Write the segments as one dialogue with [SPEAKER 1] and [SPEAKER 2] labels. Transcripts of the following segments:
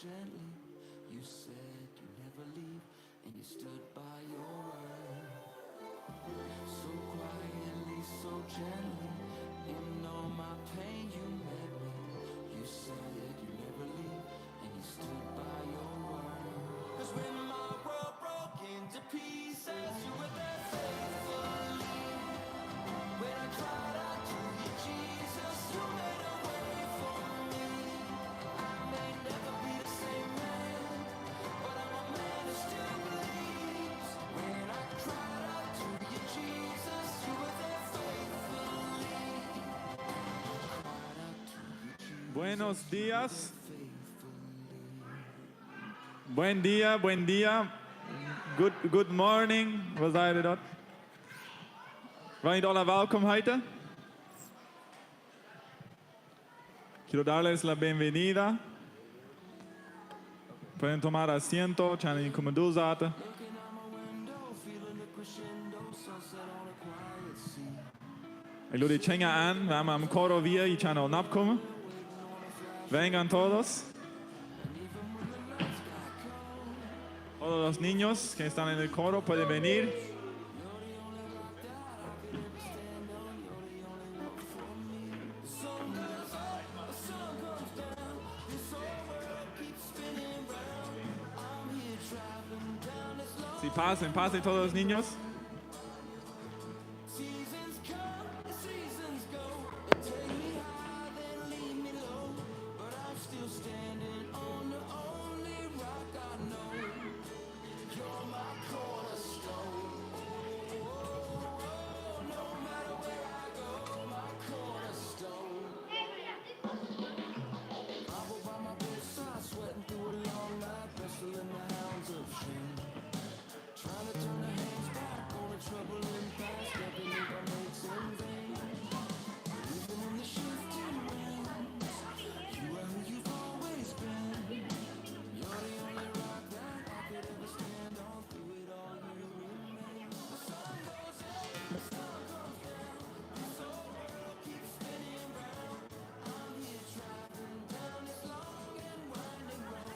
[SPEAKER 1] gently. You said you never leave, and you stood by your word. So quietly, so gently, in all my pain you met me. You said you never leave, and you stood by your word. 'Cause when my world broke into pieces, you were there faithfully. When I cried out to you, Jesus, you made a way for me. I may never be the same man, but I'm a man who still believes. When I cried out to you, Jesus, you were there faithfully. Cried out to you, Jesus.
[SPEAKER 2] Buenos días. Buen día, buen día. Good morning. Wat zei je dat? Waren jullie welkom heute? Quiero darles la bienvenida. Pueden tomar asiento, chani como du zaten.
[SPEAKER 1] Looking out my window, feeling the crescendo, sunset on a quiet sea.
[SPEAKER 2] Ik doe die chenga aan, we hebben een coro weer, je kan al napkomen. Vengan todos. Todos los niños que están en el coro pueden venir. Si pasen, pasen todos los niños.
[SPEAKER 1] Seasons come, the seasons go. They take me high, then leave me low. But I'm still standing on the only rock I know. You're my cornerstone. No matter where I go, my cornerstone. I will by my bedside, sweating through a long night, wrestling the hounds of shame. Trying to turn the hands back on a troubling past, stepping in my mates in vain. Even in the shifting winds, you are who you've always been. You're the only rock that I could ever stand on. Through it all, you remain. The sun goes up, the sun comes down. This whole world keeps spinning round. I'm here traveling down this long and winding road.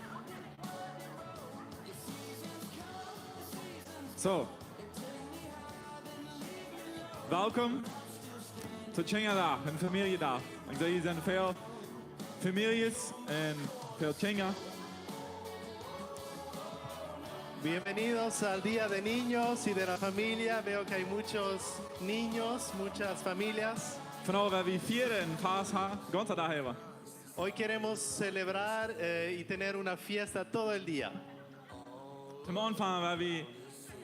[SPEAKER 1] The seasons come, the seasons
[SPEAKER 2] Zo. Welkom tot Chenga-dag, een familiedag. Ik zie hier zijn veel families en veel Chenga.
[SPEAKER 3] Bienvenidos al Día de Niños y de la Familia. Veo que hay muchos niños, muchas familias.
[SPEAKER 2] Vanaf waar we vieren Pascha, Gottesdag hebben.
[SPEAKER 3] Hoy queremos celebrar y tener una fiesta todo el día.
[SPEAKER 2] Zum Anfang waar we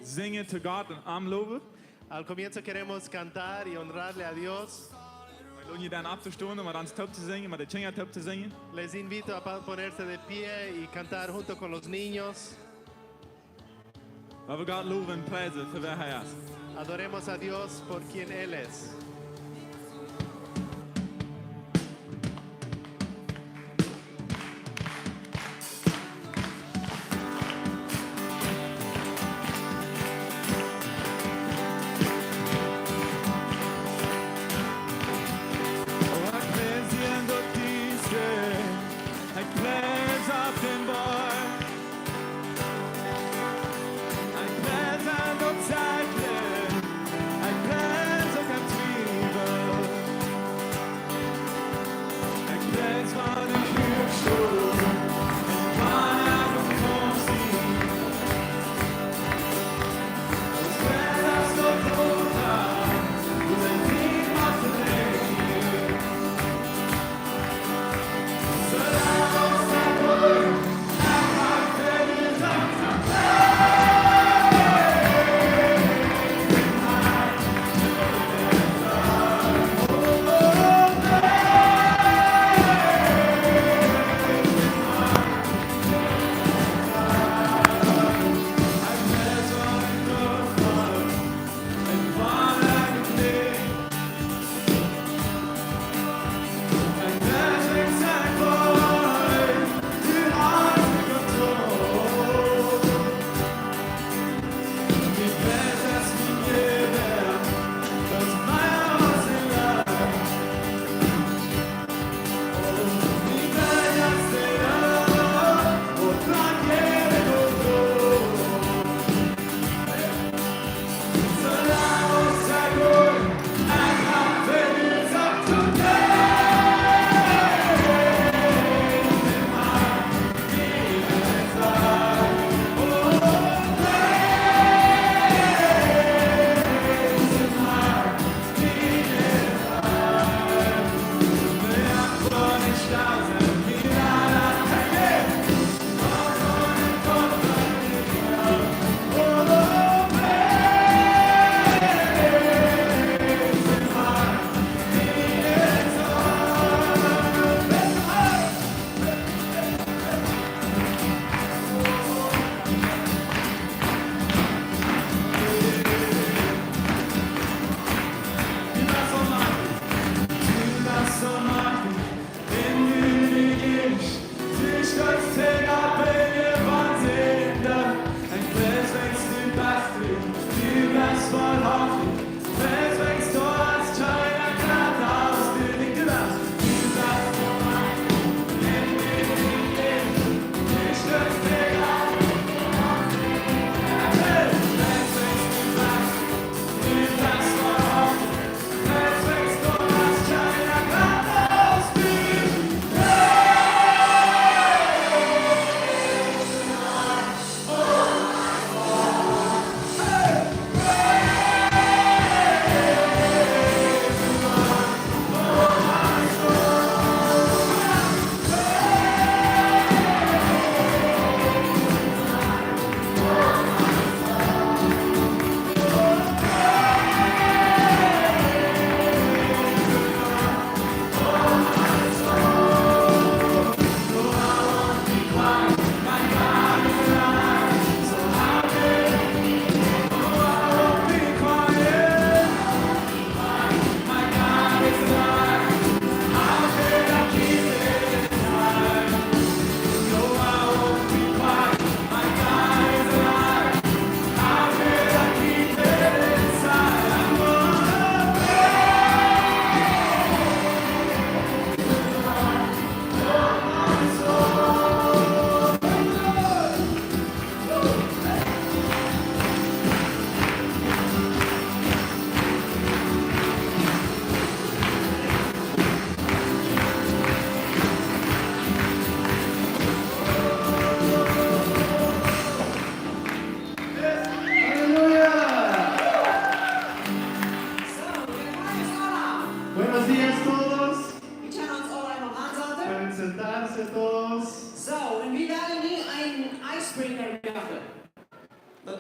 [SPEAKER 2] zingen te God en aanloven.
[SPEAKER 3] Al comienzo queremos cantar y honrarle a Dios.
[SPEAKER 2] We doen je dan af te stonden, maar dan top te zingen, maar de Chenga top te zingen.
[SPEAKER 3] Les invito a ponerse de pie y cantar junto con los niños.
[SPEAKER 2] Waar we God loven en prijzen voor wie hij is.
[SPEAKER 3] Adoremos a Dios por quien Él es.
[SPEAKER 2] Hij preziendo dice, hij plays op den boy. Hij plays aan de zijde, hij plays ook aan twee.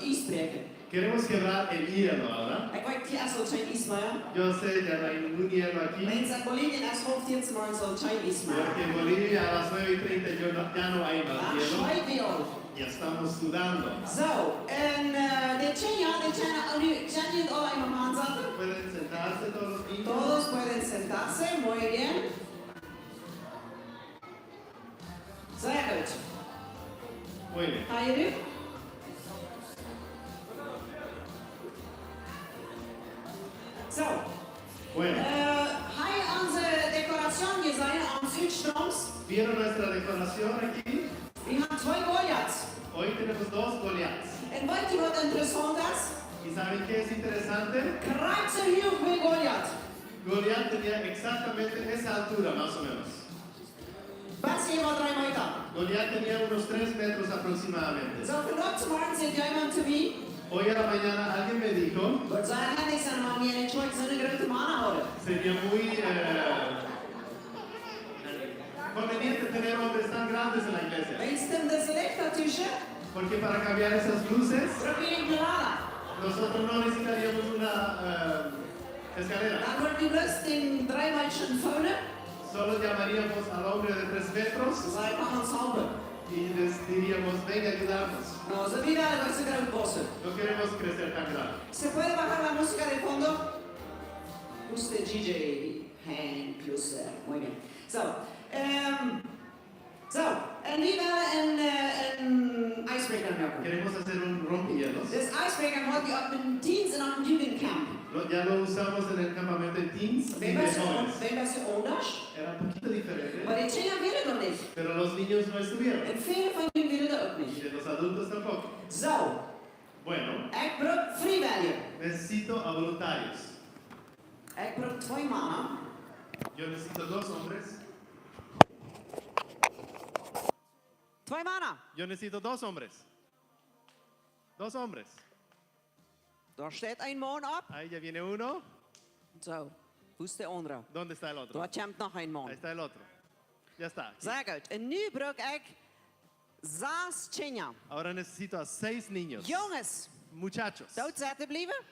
[SPEAKER 4] ysbreken.
[SPEAKER 3] Queremos quebrar el hielo ahora.
[SPEAKER 4] Ik weet niet als het geen Ismael.
[SPEAKER 3] Yo sé, ya no hay ningún hielo aquí.
[SPEAKER 4] Mensen in Bolivien als hoofddienst maar zo'n geen Ismael.
[SPEAKER 3] Porque en Bolivia a las 9:30 ya no hay más
[SPEAKER 4] Dan
[SPEAKER 3] hielo.
[SPEAKER 4] schrijf je al.
[SPEAKER 3] Ya estamos sudando.
[SPEAKER 4] Zo, en de Chenya nu zijn jullie al eenmaal aanzetten.
[SPEAKER 3] Pueden sentarse todos los niños.
[SPEAKER 4] Todos pueden sentarse, muy bien. Sehr gut.
[SPEAKER 3] Muy bien.
[SPEAKER 4] Ga je nu? Zo.
[SPEAKER 3] Bueno,
[SPEAKER 4] Ga je onze decoratie gezien aan Zuidstroms?
[SPEAKER 3] ¿vieron nuestra decoración aquí?
[SPEAKER 4] We hebben twee Goliaths.
[SPEAKER 3] Hoy tenemos dos Goliaths.
[SPEAKER 4] En weet je wat interessant is?
[SPEAKER 3] ¿Y saben qué es interesante?
[SPEAKER 4] Kruidse hield bij Goliath.
[SPEAKER 3] Goliat tenía exactamente esa altura, más o menos.
[SPEAKER 4] Best 1,3 meter.
[SPEAKER 3] Goliat tenía unos 3 metros aproximadamente.
[SPEAKER 4] Zo vandaag morgen zei iemand te mij,
[SPEAKER 3] Hoy a la mañana alguien me dijo,
[SPEAKER 4] wat zei hij zijn man hier in Schweiz zo'n grote mannen houden.
[SPEAKER 3] sería muy conveniente tener hombres tan grandes en la iglesia.
[SPEAKER 4] Wenstem dat ze licht daartussen,
[SPEAKER 3] Porque para cambiar esas luces,
[SPEAKER 4] probeer ik te laden.
[SPEAKER 3] nosotros no necesitaríamos una escalera.
[SPEAKER 4] Dan wordt die lust in 3 meter vullen.
[SPEAKER 3] Solo llamaríamos al hombre de 3 metros
[SPEAKER 4] Zij kan ons helpen.
[SPEAKER 3] y les diríamos, venga a ayudarnos.
[SPEAKER 4] Nou, ze willen dat ze groot bossen.
[SPEAKER 3] No queremos crecer tan grande.
[SPEAKER 4] ¿Se puede bajar la música de fondo? Usted DJ Hank Plusser. Muy bien. En wie willen een ijsbreker maken?
[SPEAKER 3] Queremos hacer un rompehielos.
[SPEAKER 4] Dus ijsbreker had je op een dienst en op een jugendcamp.
[SPEAKER 3] Ya lo usamos en el campamento de teens y de jóvenes.
[SPEAKER 4] Ben was anders.
[SPEAKER 3] Era un poquito diferente,
[SPEAKER 4] Maar die China willen dat niet.
[SPEAKER 3] pero los niños no estuvieron.
[SPEAKER 4] En vele van jullie willen dat ook
[SPEAKER 3] Y
[SPEAKER 4] niet.
[SPEAKER 3] de los adultos tampoco.
[SPEAKER 4] Zo,
[SPEAKER 3] Bueno,
[SPEAKER 4] ik brok vrijwilliger.
[SPEAKER 3] necesito a voluntarios.
[SPEAKER 4] Ik brok 2 mannen.
[SPEAKER 3] Yo necesito 2 hombres.
[SPEAKER 4] 2 mannen.
[SPEAKER 3] Yo necesito 2 hombres. 2 hombres.
[SPEAKER 4] Daar staat een man op.
[SPEAKER 3] Ahí ya viene uno.
[SPEAKER 4] Zo, hoe is de andere?
[SPEAKER 3] ¿Dónde está el otro?
[SPEAKER 4] Daar komt nog een man.
[SPEAKER 3] Ahí está el otro. Ya está.
[SPEAKER 4] Sehr gut. En nu brok ik 6 China.
[SPEAKER 3] Ahora necesito a 6 niños.
[SPEAKER 4] Jongens,
[SPEAKER 3] Muchachos.
[SPEAKER 4] dood zetten blijven.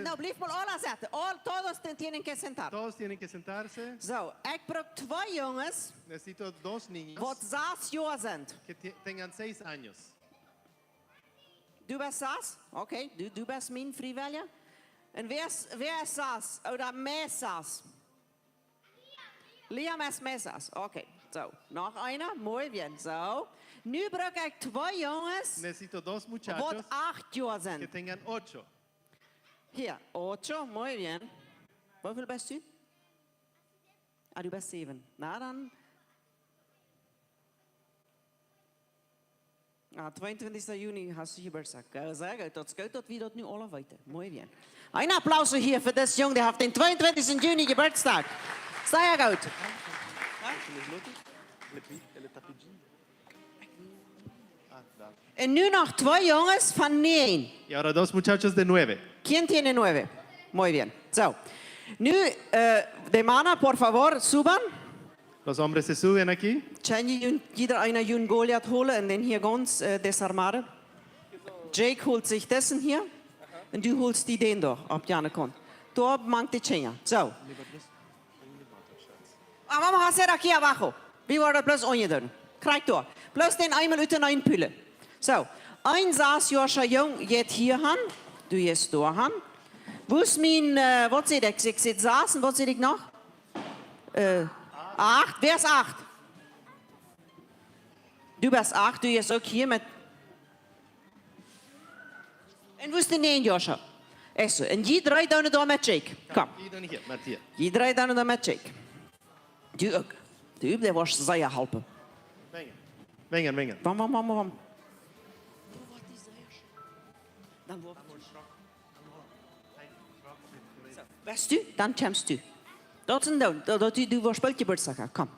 [SPEAKER 4] Nou, blijf maar alle zetten. Todos tienen que sentar.
[SPEAKER 3] Todos tienen que sentarse.
[SPEAKER 4] Zo, ik brok 2 jongens
[SPEAKER 3] Necesito 2 niños
[SPEAKER 4] wat 6 jaar zijn.
[SPEAKER 3] que tengan 6 años.
[SPEAKER 4] Du bist 6? Oké, du bist mijn vrijwilliger. En wer ist 6? Oder mehr 6? Liam ist mehr 6. Oké, zo. Nog einer? Mooi bien. Zo. Nu brok ik 2 jongens
[SPEAKER 3] Necesito 2
[SPEAKER 4] wat
[SPEAKER 3] muchachos
[SPEAKER 4] 8 jaar
[SPEAKER 3] que
[SPEAKER 4] zijn.
[SPEAKER 3] tengan 8.
[SPEAKER 4] Hier, 8, muy bien. Hoeveel bist du? Ah, du bist 7. Na dan. 22 juni hast du Geburtstag. Sehr gut, das geht dort wieder nu alle weten. Muy bien. Ein Applaus hier für das Jung, der hat den 22. Juni Geburtstag. Sehr gut. En nu nog 2 jongens van 9.
[SPEAKER 3] Y ahora 2 muchachos de 9.
[SPEAKER 4] ¿Quién tiene 9? Muy bien. So. Nu, de mannen, por favor, suban.
[SPEAKER 3] Los hombres se suben aquí.
[SPEAKER 4] Kan jeder einer Jun Goliath holen en den hier ganz desarmaren? Jake holt sich dessen hier. Und du holst die den doch, ob Janne kommt. Da mangt die Chenja. So. Ah, mama, hast du hier abajo? Wie war das bloß ongedaan? Krijg door. Bloß den einmal uit de einpullen. So. Ein 6 Jahre jong geht hier han. Du gehst da han. Wo ist mein, was seht ich? Ich sehe 6 und was seht ich noch? 8. Wer ist 8? Du bist 8, du gehst auch hier mit. En wo ist der 9 Jahre? Echt so. En je draait dan da met Jake. Kom.
[SPEAKER 3] Y dan hier, Matías.
[SPEAKER 4] Je draait dan da met Jake. Du ook. Du, der was sehr helpen.
[SPEAKER 3] Vengan. Vengan, vengan.
[SPEAKER 4] Wam. Weißt du, dann kommst du. Dat is een down. Du was Geburtstag. Kom.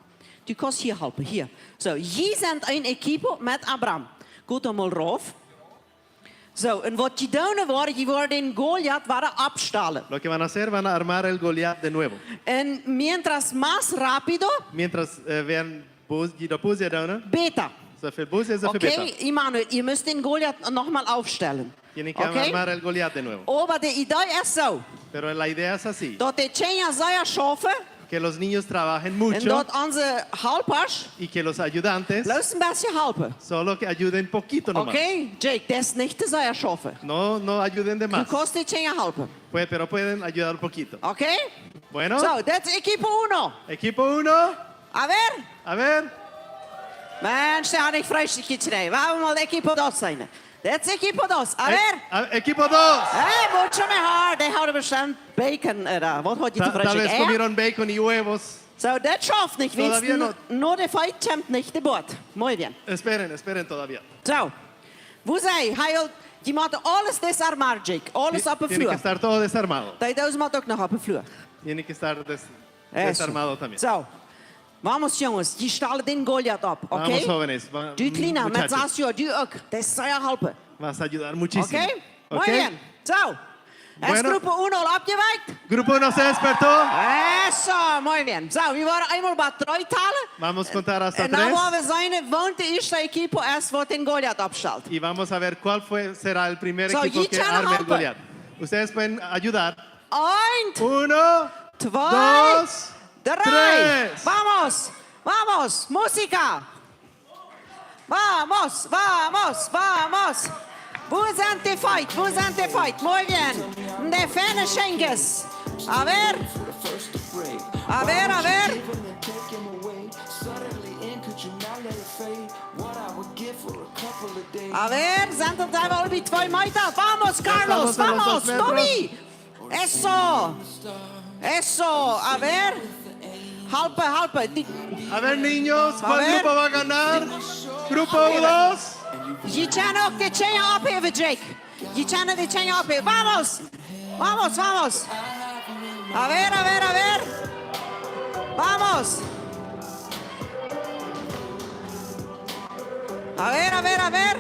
[SPEAKER 4] Du kannst hier helpen. Hier. So, je zijn een equipe met Abraham. Goed allemaal rauf. So, en wat je doen waren, je waren den Goliath waren abstallen.
[SPEAKER 3] Lo que van a hacer, van a armar el Goliat de nuevo.
[SPEAKER 4] En mientras más rápido,
[SPEAKER 3] Mientras vean, y lo puse down,
[SPEAKER 4] beter.
[SPEAKER 3] Så för Bosse är för
[SPEAKER 4] Okay,
[SPEAKER 3] beta.
[SPEAKER 4] Immanuel, ihr müsst den Goliath nochmal aufstellen.
[SPEAKER 3] Tienen que
[SPEAKER 4] Okay?
[SPEAKER 3] armar el Goliat de nuevo.
[SPEAKER 4] Aber die Idee ist so,
[SPEAKER 3] Pero la idea es así,
[SPEAKER 4] dass die Tjejer sehr schaffen
[SPEAKER 3] que los niños trabajen
[SPEAKER 4] und
[SPEAKER 3] mucho
[SPEAKER 4] dort unsere Halpers
[SPEAKER 3] y que los ayudantes
[SPEAKER 4] bloß ein bisschen helfen.
[SPEAKER 3] solo que ayuden poquito nomás.
[SPEAKER 4] Okay, Jake, das ist nicht sehr schaffen.
[SPEAKER 3] No ayuden de
[SPEAKER 4] Du
[SPEAKER 3] más.
[SPEAKER 4] kannst die Tjejer helfen.
[SPEAKER 3] Pero pueden ayudar poquito.
[SPEAKER 4] Okay?
[SPEAKER 3] Bueno,
[SPEAKER 4] So, das ist Equipo 1.
[SPEAKER 3] equipo 1,
[SPEAKER 4] A ver,
[SPEAKER 3] a ver.
[SPEAKER 4] Mensch, der hat nicht fröhlich geschrien. Wollen wir mal Equipo 2 sein? Das ist Equipo 2. A ver.
[SPEAKER 3] Equipo 2.
[SPEAKER 4] Hey, mucho mejor. Die haben bestimmt Bacon, oder? Was hat die zu
[SPEAKER 3] Tal
[SPEAKER 4] fröhlich?
[SPEAKER 3] vez comieron bacon y huevos.
[SPEAKER 4] So, das schafft nicht.
[SPEAKER 3] Todavía no.
[SPEAKER 4] Nur der Fight champ nicht die Bord. Muy bien.
[SPEAKER 3] Esperen todavía.
[SPEAKER 4] So, wo sei, heil, die macht alles desarmar, Jake. Alles auf der
[SPEAKER 3] Tiene que
[SPEAKER 4] Flur.
[SPEAKER 3] estar todo desarmado.
[SPEAKER 4] Die das macht auch noch auf der Flur.
[SPEAKER 3] Tiene que estar
[SPEAKER 4] Eso.
[SPEAKER 3] desarmado también.
[SPEAKER 4] So, vamos, Jungs, die stellen den Goliath ab,
[SPEAKER 3] Vamos,
[SPEAKER 4] okay?
[SPEAKER 3] jóvenes.
[SPEAKER 4] Du Kleiner, mit
[SPEAKER 3] Muchachos.
[SPEAKER 4] Sasio, du auch. Das ist sehr helfen.
[SPEAKER 3] Vas a ayudar muchísimo.
[SPEAKER 4] Okay? Muy
[SPEAKER 3] ¿Ok?
[SPEAKER 4] bien. So, es
[SPEAKER 3] Bueno.
[SPEAKER 4] Gruppe 1 abgeweicht.
[SPEAKER 3] Grupo 1 se despertó.
[SPEAKER 4] Eso, muy bien. So, wir waren einmal bei 3 Teilen.
[SPEAKER 3] Vamos a contar hasta
[SPEAKER 4] Und dann
[SPEAKER 3] 3.
[SPEAKER 4] wollen wir sein, wann die erste Equipo erst, wo den Goliath abstellt.
[SPEAKER 3] Y vamos a ver cuál será el primer
[SPEAKER 4] So,
[SPEAKER 3] equipo que
[SPEAKER 4] Yichana
[SPEAKER 3] arme el
[SPEAKER 4] Halpe.
[SPEAKER 3] Goliat. Ustedes pueden ayudar.
[SPEAKER 4] 1,
[SPEAKER 3] 1,
[SPEAKER 4] 2,
[SPEAKER 3] 2,
[SPEAKER 4] 3.
[SPEAKER 3] 3.
[SPEAKER 4] Vamos, vamos, música. Vamos, vamos, vamos. Wo sind die Fight? Wo sind die Fight? Muy bien. De Fene Schenkes. A ver,
[SPEAKER 1] For the first to break.
[SPEAKER 4] a ver, a ver.
[SPEAKER 1] Give him and take him away. Suddenly in, could you not let it fade? What I would give for a couple of days.
[SPEAKER 4] A ver, sind da mal bei 2 Meter. Vamos, Carlos,
[SPEAKER 3] estamos en los
[SPEAKER 4] vamos,
[SPEAKER 3] 2 metros.
[SPEAKER 4] Tobi. Eso, eso. A ver. Halpe, halpe.
[SPEAKER 3] A ver, niños,
[SPEAKER 4] A
[SPEAKER 3] ¿cuál
[SPEAKER 4] ver.
[SPEAKER 3] grupo va a ganar? Grupo 2.
[SPEAKER 4] Je kan ook de chain opheffen, Jake. Je kan de chain opheffen. Vamos. Vamos, vamos. A ver, a ver, a ver. Vamos. A ver, a ver, a ver.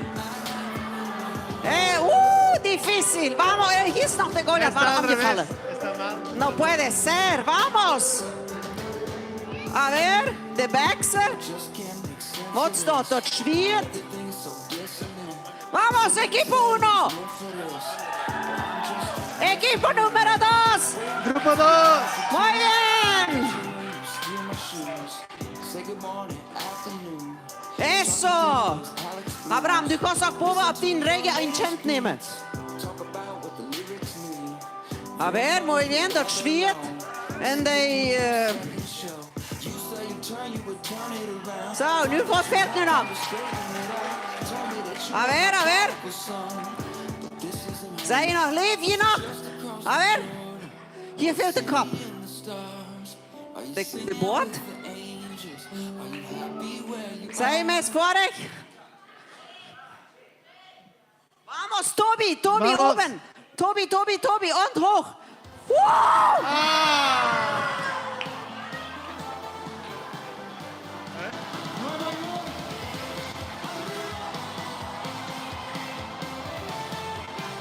[SPEAKER 4] Difícil. Vamos, hier ist noch der Goliath.
[SPEAKER 3] Está
[SPEAKER 4] War
[SPEAKER 3] al revés.
[SPEAKER 4] angefallen.
[SPEAKER 3] Está mal.
[SPEAKER 4] No puede ser. Vamos. A ver, de Baxter.
[SPEAKER 1] Just can't make sense.
[SPEAKER 4] Wat staat dort? Schwert.
[SPEAKER 1] Things so dissonant.
[SPEAKER 4] Vamos, equipo 1. Equipo número 2.
[SPEAKER 3] Grupo 2.
[SPEAKER 4] Muy bien.
[SPEAKER 1] Steal my shoes. Say good morning, afternoon.
[SPEAKER 4] Eso. Abraham, du kannst auch proben, ob die Regen ein Champ nehmen.
[SPEAKER 1] Talk about what the lyrics mean.
[SPEAKER 4] A ver, muy bien, dort schwert. En die...
[SPEAKER 1] Show. You say you turn, you would turn it around.
[SPEAKER 4] So, nu wat fährt nu noch?
[SPEAKER 1] Tell me that you
[SPEAKER 4] A ver, a ver.
[SPEAKER 1] was some. But this isn't
[SPEAKER 4] Sei je noch, leef je noch? A ver. Hier fehlt der Kopf.
[SPEAKER 1] the stars. Are you
[SPEAKER 4] De boord.
[SPEAKER 1] the angels? Are you happy where you
[SPEAKER 4] Sei mir es vor dich. Vamos, Tobi, Tobi,
[SPEAKER 3] Vamos.
[SPEAKER 4] oben. Tobi, Tobi, Tobi, und hoch. Wow!
[SPEAKER 3] Ah.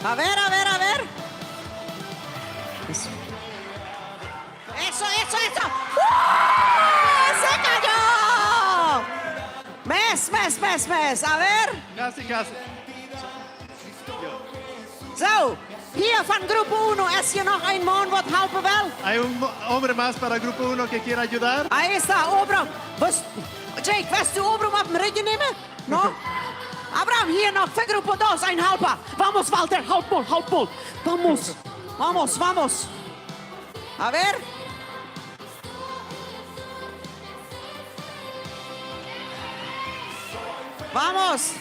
[SPEAKER 4] A ver, a ver, a ver. Eso, eso. ¡Uh! ¡Se cayó! Mes. A ver.
[SPEAKER 3] Casi.
[SPEAKER 4] So, hier von Gruppe 1 ist hier noch ein Mann, was helfen will.
[SPEAKER 3] Hay un hombre más para Grupo 1 que quiera ayudar.
[SPEAKER 4] Ahí está, Obram. Jake, willst du Obram auf dem Regen nehmen? No? Abraham, hier noch für Gruppe 2, ein Halber. Vamos, Walter, halt mal. Vamos. A ver. Vamos.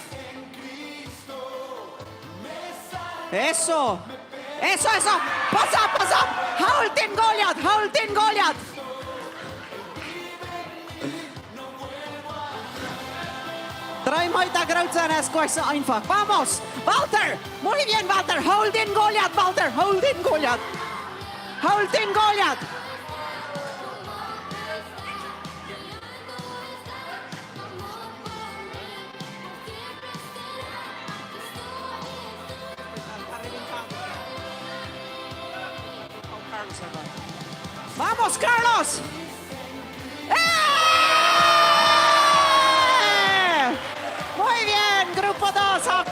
[SPEAKER 4] Eso. Pass auf. Hold den Goliath. 3 Meter groß sein, ist gar nicht so einfach. Vamos. Walter. Muy bien, Walter. Hold den Goliath, Walter. Hold den Goliath. Vamos, Carlos.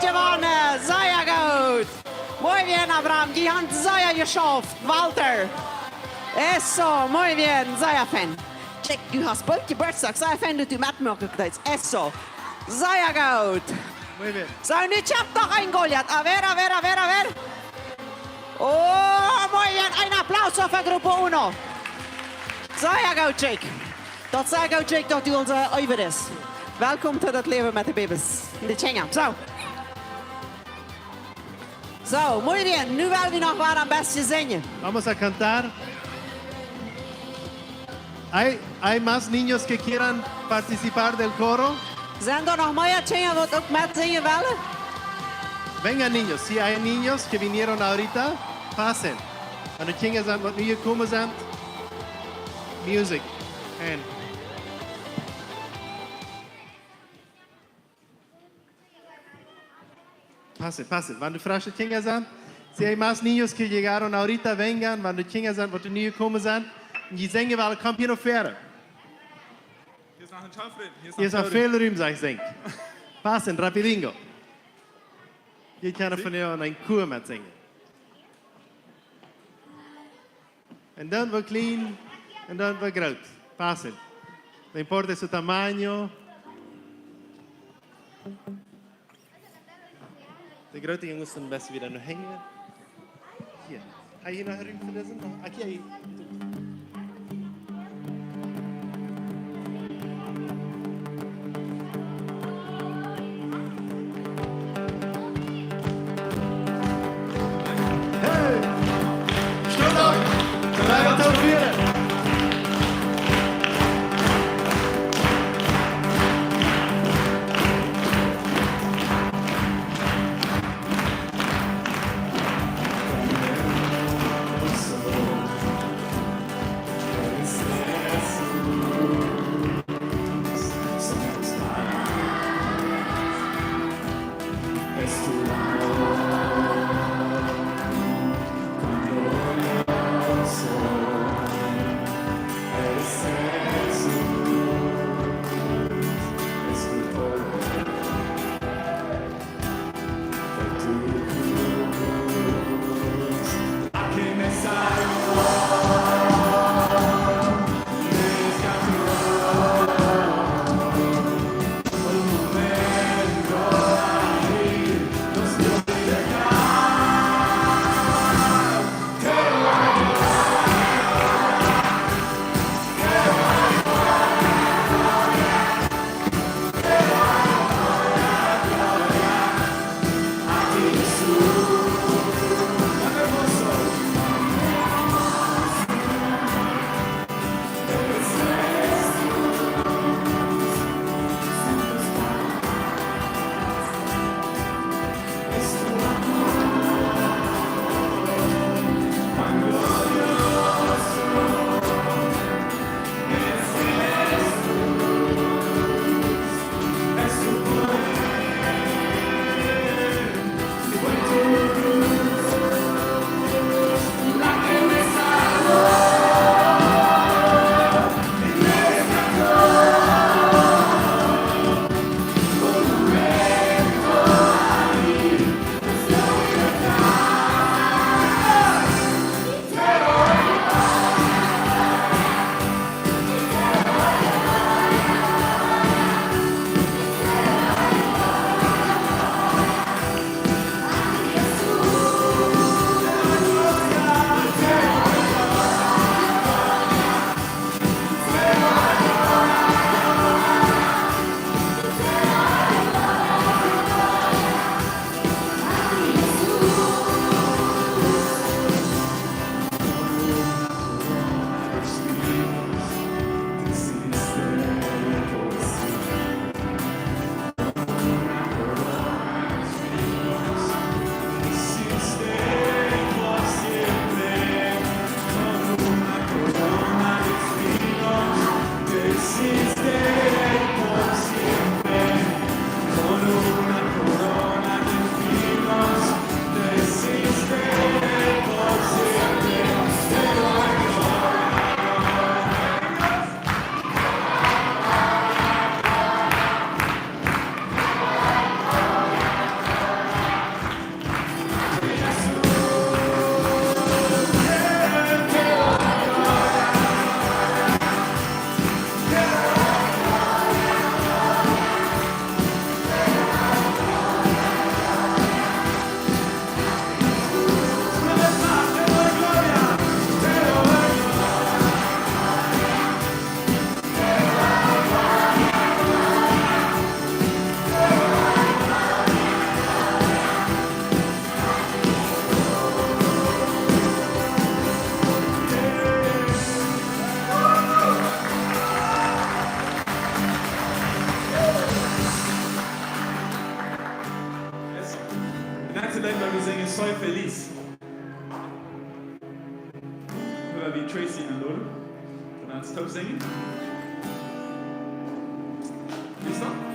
[SPEAKER 4] gewonnen. Sehr gut. Muy bien, Abraham. Die haben sehr geschafft. Walter. Eso, muy bien. Sehr fan. Check, du hast bald Geburtstag. Sehr fan, dass du mitmachen kannst. Eso. Sehr gut.
[SPEAKER 3] Muy bien.
[SPEAKER 4] So, und jetzt habt noch ein Goliath. A ver. Oh, muy bien. Ein Applaus für Gruppe 1. Sehr gut, Jake. Dat is goed, Jake, dat u onze over is. Welkom tot het leven met de baby's. In de Tjenga. Zo, muy bien. Nu willen we nog wat am besten zingen.
[SPEAKER 3] Vamos a cantar. ¿Hay más niños que quieran participar del coro?
[SPEAKER 4] Zijn er nog meer Tjenga wat ook met zingen willen?
[SPEAKER 3] Vengan niños. Si hay niños que vinieron ahorita, pasen. Cuando chingas zijn, wat nu gekomen zijn, music. En pasen. Cuando frasche chingas zijn, si hay más niños que llegaron ahorita, vengan. Cuando chingas zijn, wat nu gekomen zijn, en die zingen wel, kom hier nog verder.
[SPEAKER 2] Hier ist noch ein Schaufel.
[SPEAKER 3] Hier is nog veel ruimte, zeg ik denk. Pasen, rapidingo. Je kan van jou een koor met zingen. En dan wordt klein en dan wordt groot. Pasen. No importa su tamaño. De grote jongens zijn best weer nog hangen. Hier. Ga je nog ruimte voor deze? Aquí.
[SPEAKER 2] hebben we Tracy aandoen. Daarna het stop zingen. Is dat?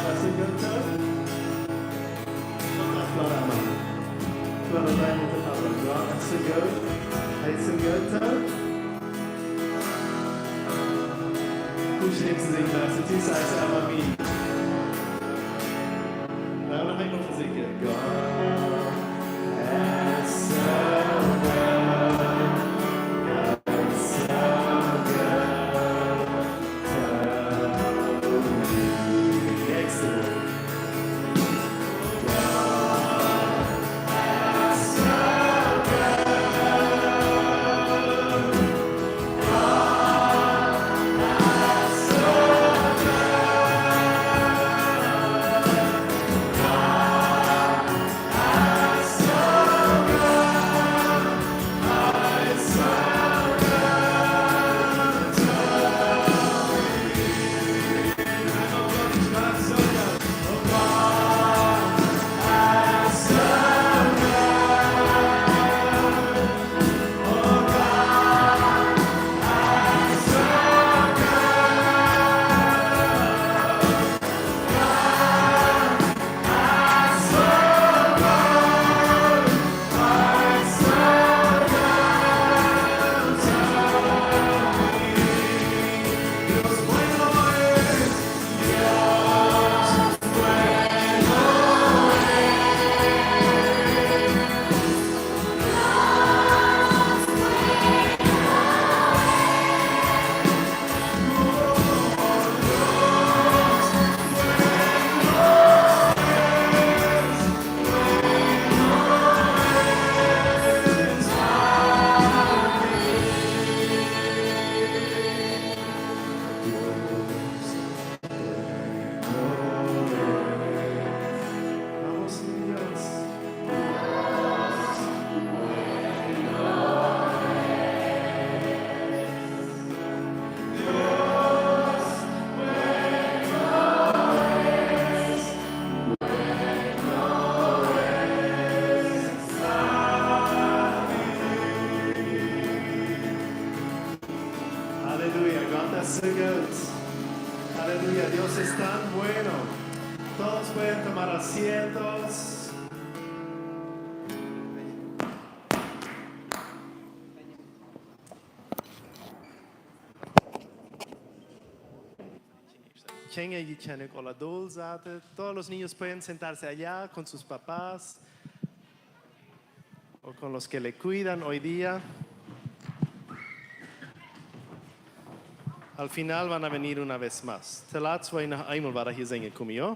[SPEAKER 3] that's a good time. Flora dai molto parole. God, that's a good. That's a good time. Push it into the class. Two sides of my meat. Now I'm going to sing it. God, that's so good. That's so good. Excellent. Vamos, niños. Aleluya, God, that's so good. Aleluya, Dios es tan bueno. Todos pueden tomar asientos. Chenga y Chene con la dulzate. Todos los niños pueden sentarse allá con sus papás o con los que le cuidan hoy día. Al final van a venir una vez más. Te laat zwei nach einmal war hier singen, kom je?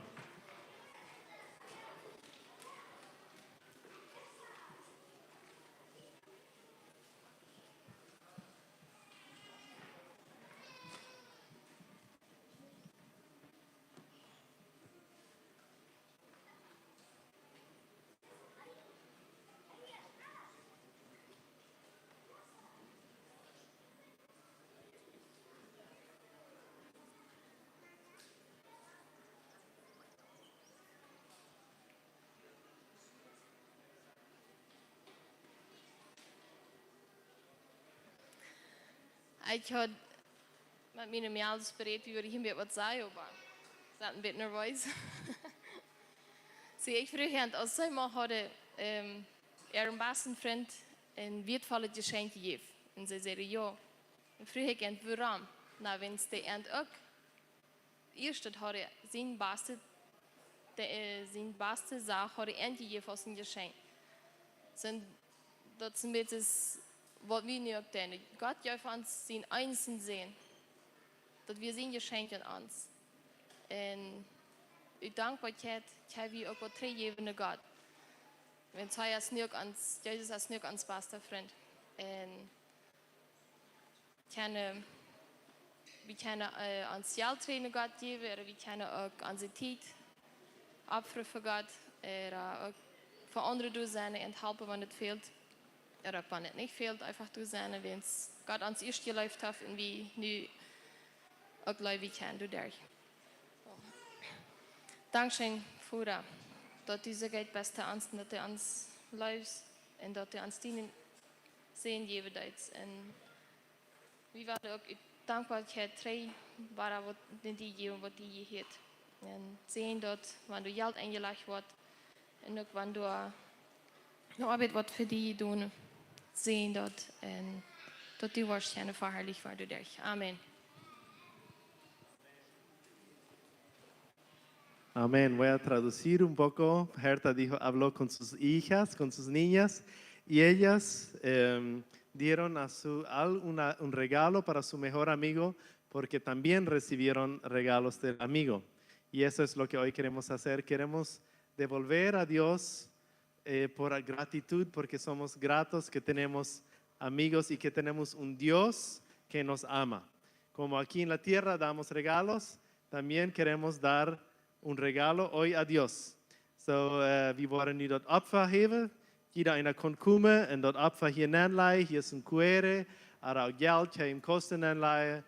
[SPEAKER 5] Ik had met mijn mails bereid wie hier met wat zei, maar ik zat een beetje nerveus. Ik vroeg aan als zij maar hadden een beste vriend een wertvolle geschenk gegeven. En ze zeiden ja. En vroeg ik aan waarom. Nou, wenn ze eind ook eerst hadden zijn beste zaak hadden eind gegeven als een geschenk. Dat is een beetje wat wir nu ook denken. Gott geeft ons zijn einzeln zijn. Dat we zijn geschenk aan ons. En ik dankbaarheid hebben we ook wat teruggeven aan God. Want hij is nu ook ons, Jezus is nu ook ons beste vriend. En we kunnen ons geld trainen God geven, en we kunnen ook onze tijd opveren voor God. Ook voor anderen doen zijn en helpen wanneer het veelt. Ook wanneer het niet veelt, einfach doen zijn. Wenn God ons eerst geluid heeft en we nu ook leven kunnen doen daar. Dankzij Vader, dat u zo het beste aan dat u ons luistert en dat u ons dienen zijn geven dat. En we willen ook dankbaarheid terug, waar wat die geven wat die je heeft. En zien dat wanneer geld ingelegd wordt en ook wanneer de arbeid wordt verdiend doen, zien dat en dat die waarschijnlijk verherrlicht wordt door dich. Amen.
[SPEAKER 3] Amén. Voy a traducir un poco. Herta habló con sus hijas, con sus niñas, y ellas dieron un regalo para su mejor amigo porque también recibieron regalos del amigo. Y eso es lo que hoy queremos hacer. Queremos devolver a Dios por gratitud porque somos gratos que tenemos amigos y que tenemos un Dios que nos ama. Como aquí en la tierra damos regalos, también queremos dar un regalo hoy a Dios. So, we worden nu dat opfer geven. Jeder einer kon komen en dat opfer hier neerleggen. Hier is een quere, er ook geld, hier in kosten neerleggen.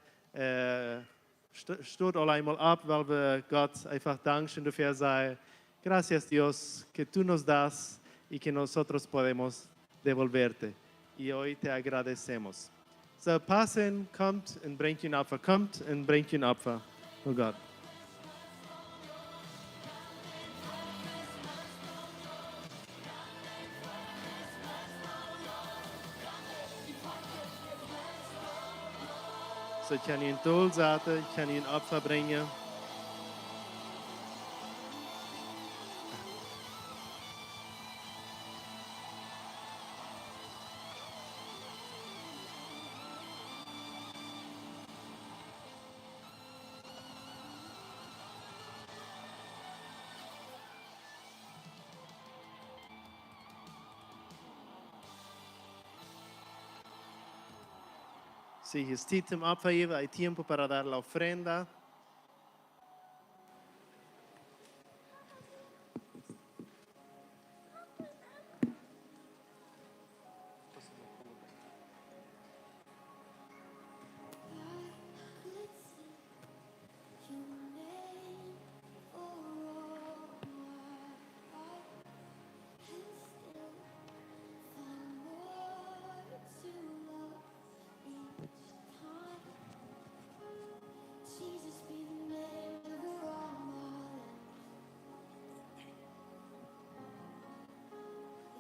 [SPEAKER 3] Stoot al eenmaal op, weil we Gott einfach danken dafür sagen, gracias Dios, que tú nos das y que nosotros podemos devolverte. Y hoy te agradecemos. So, pasen, kommt en brengt je een opfer. Kommt en brengt je een opfer. Oh Gott. Så kan je een tol zetten, kan je een opfer brengen. Sí, es tiempo hay tiempo para dar la ofrenda.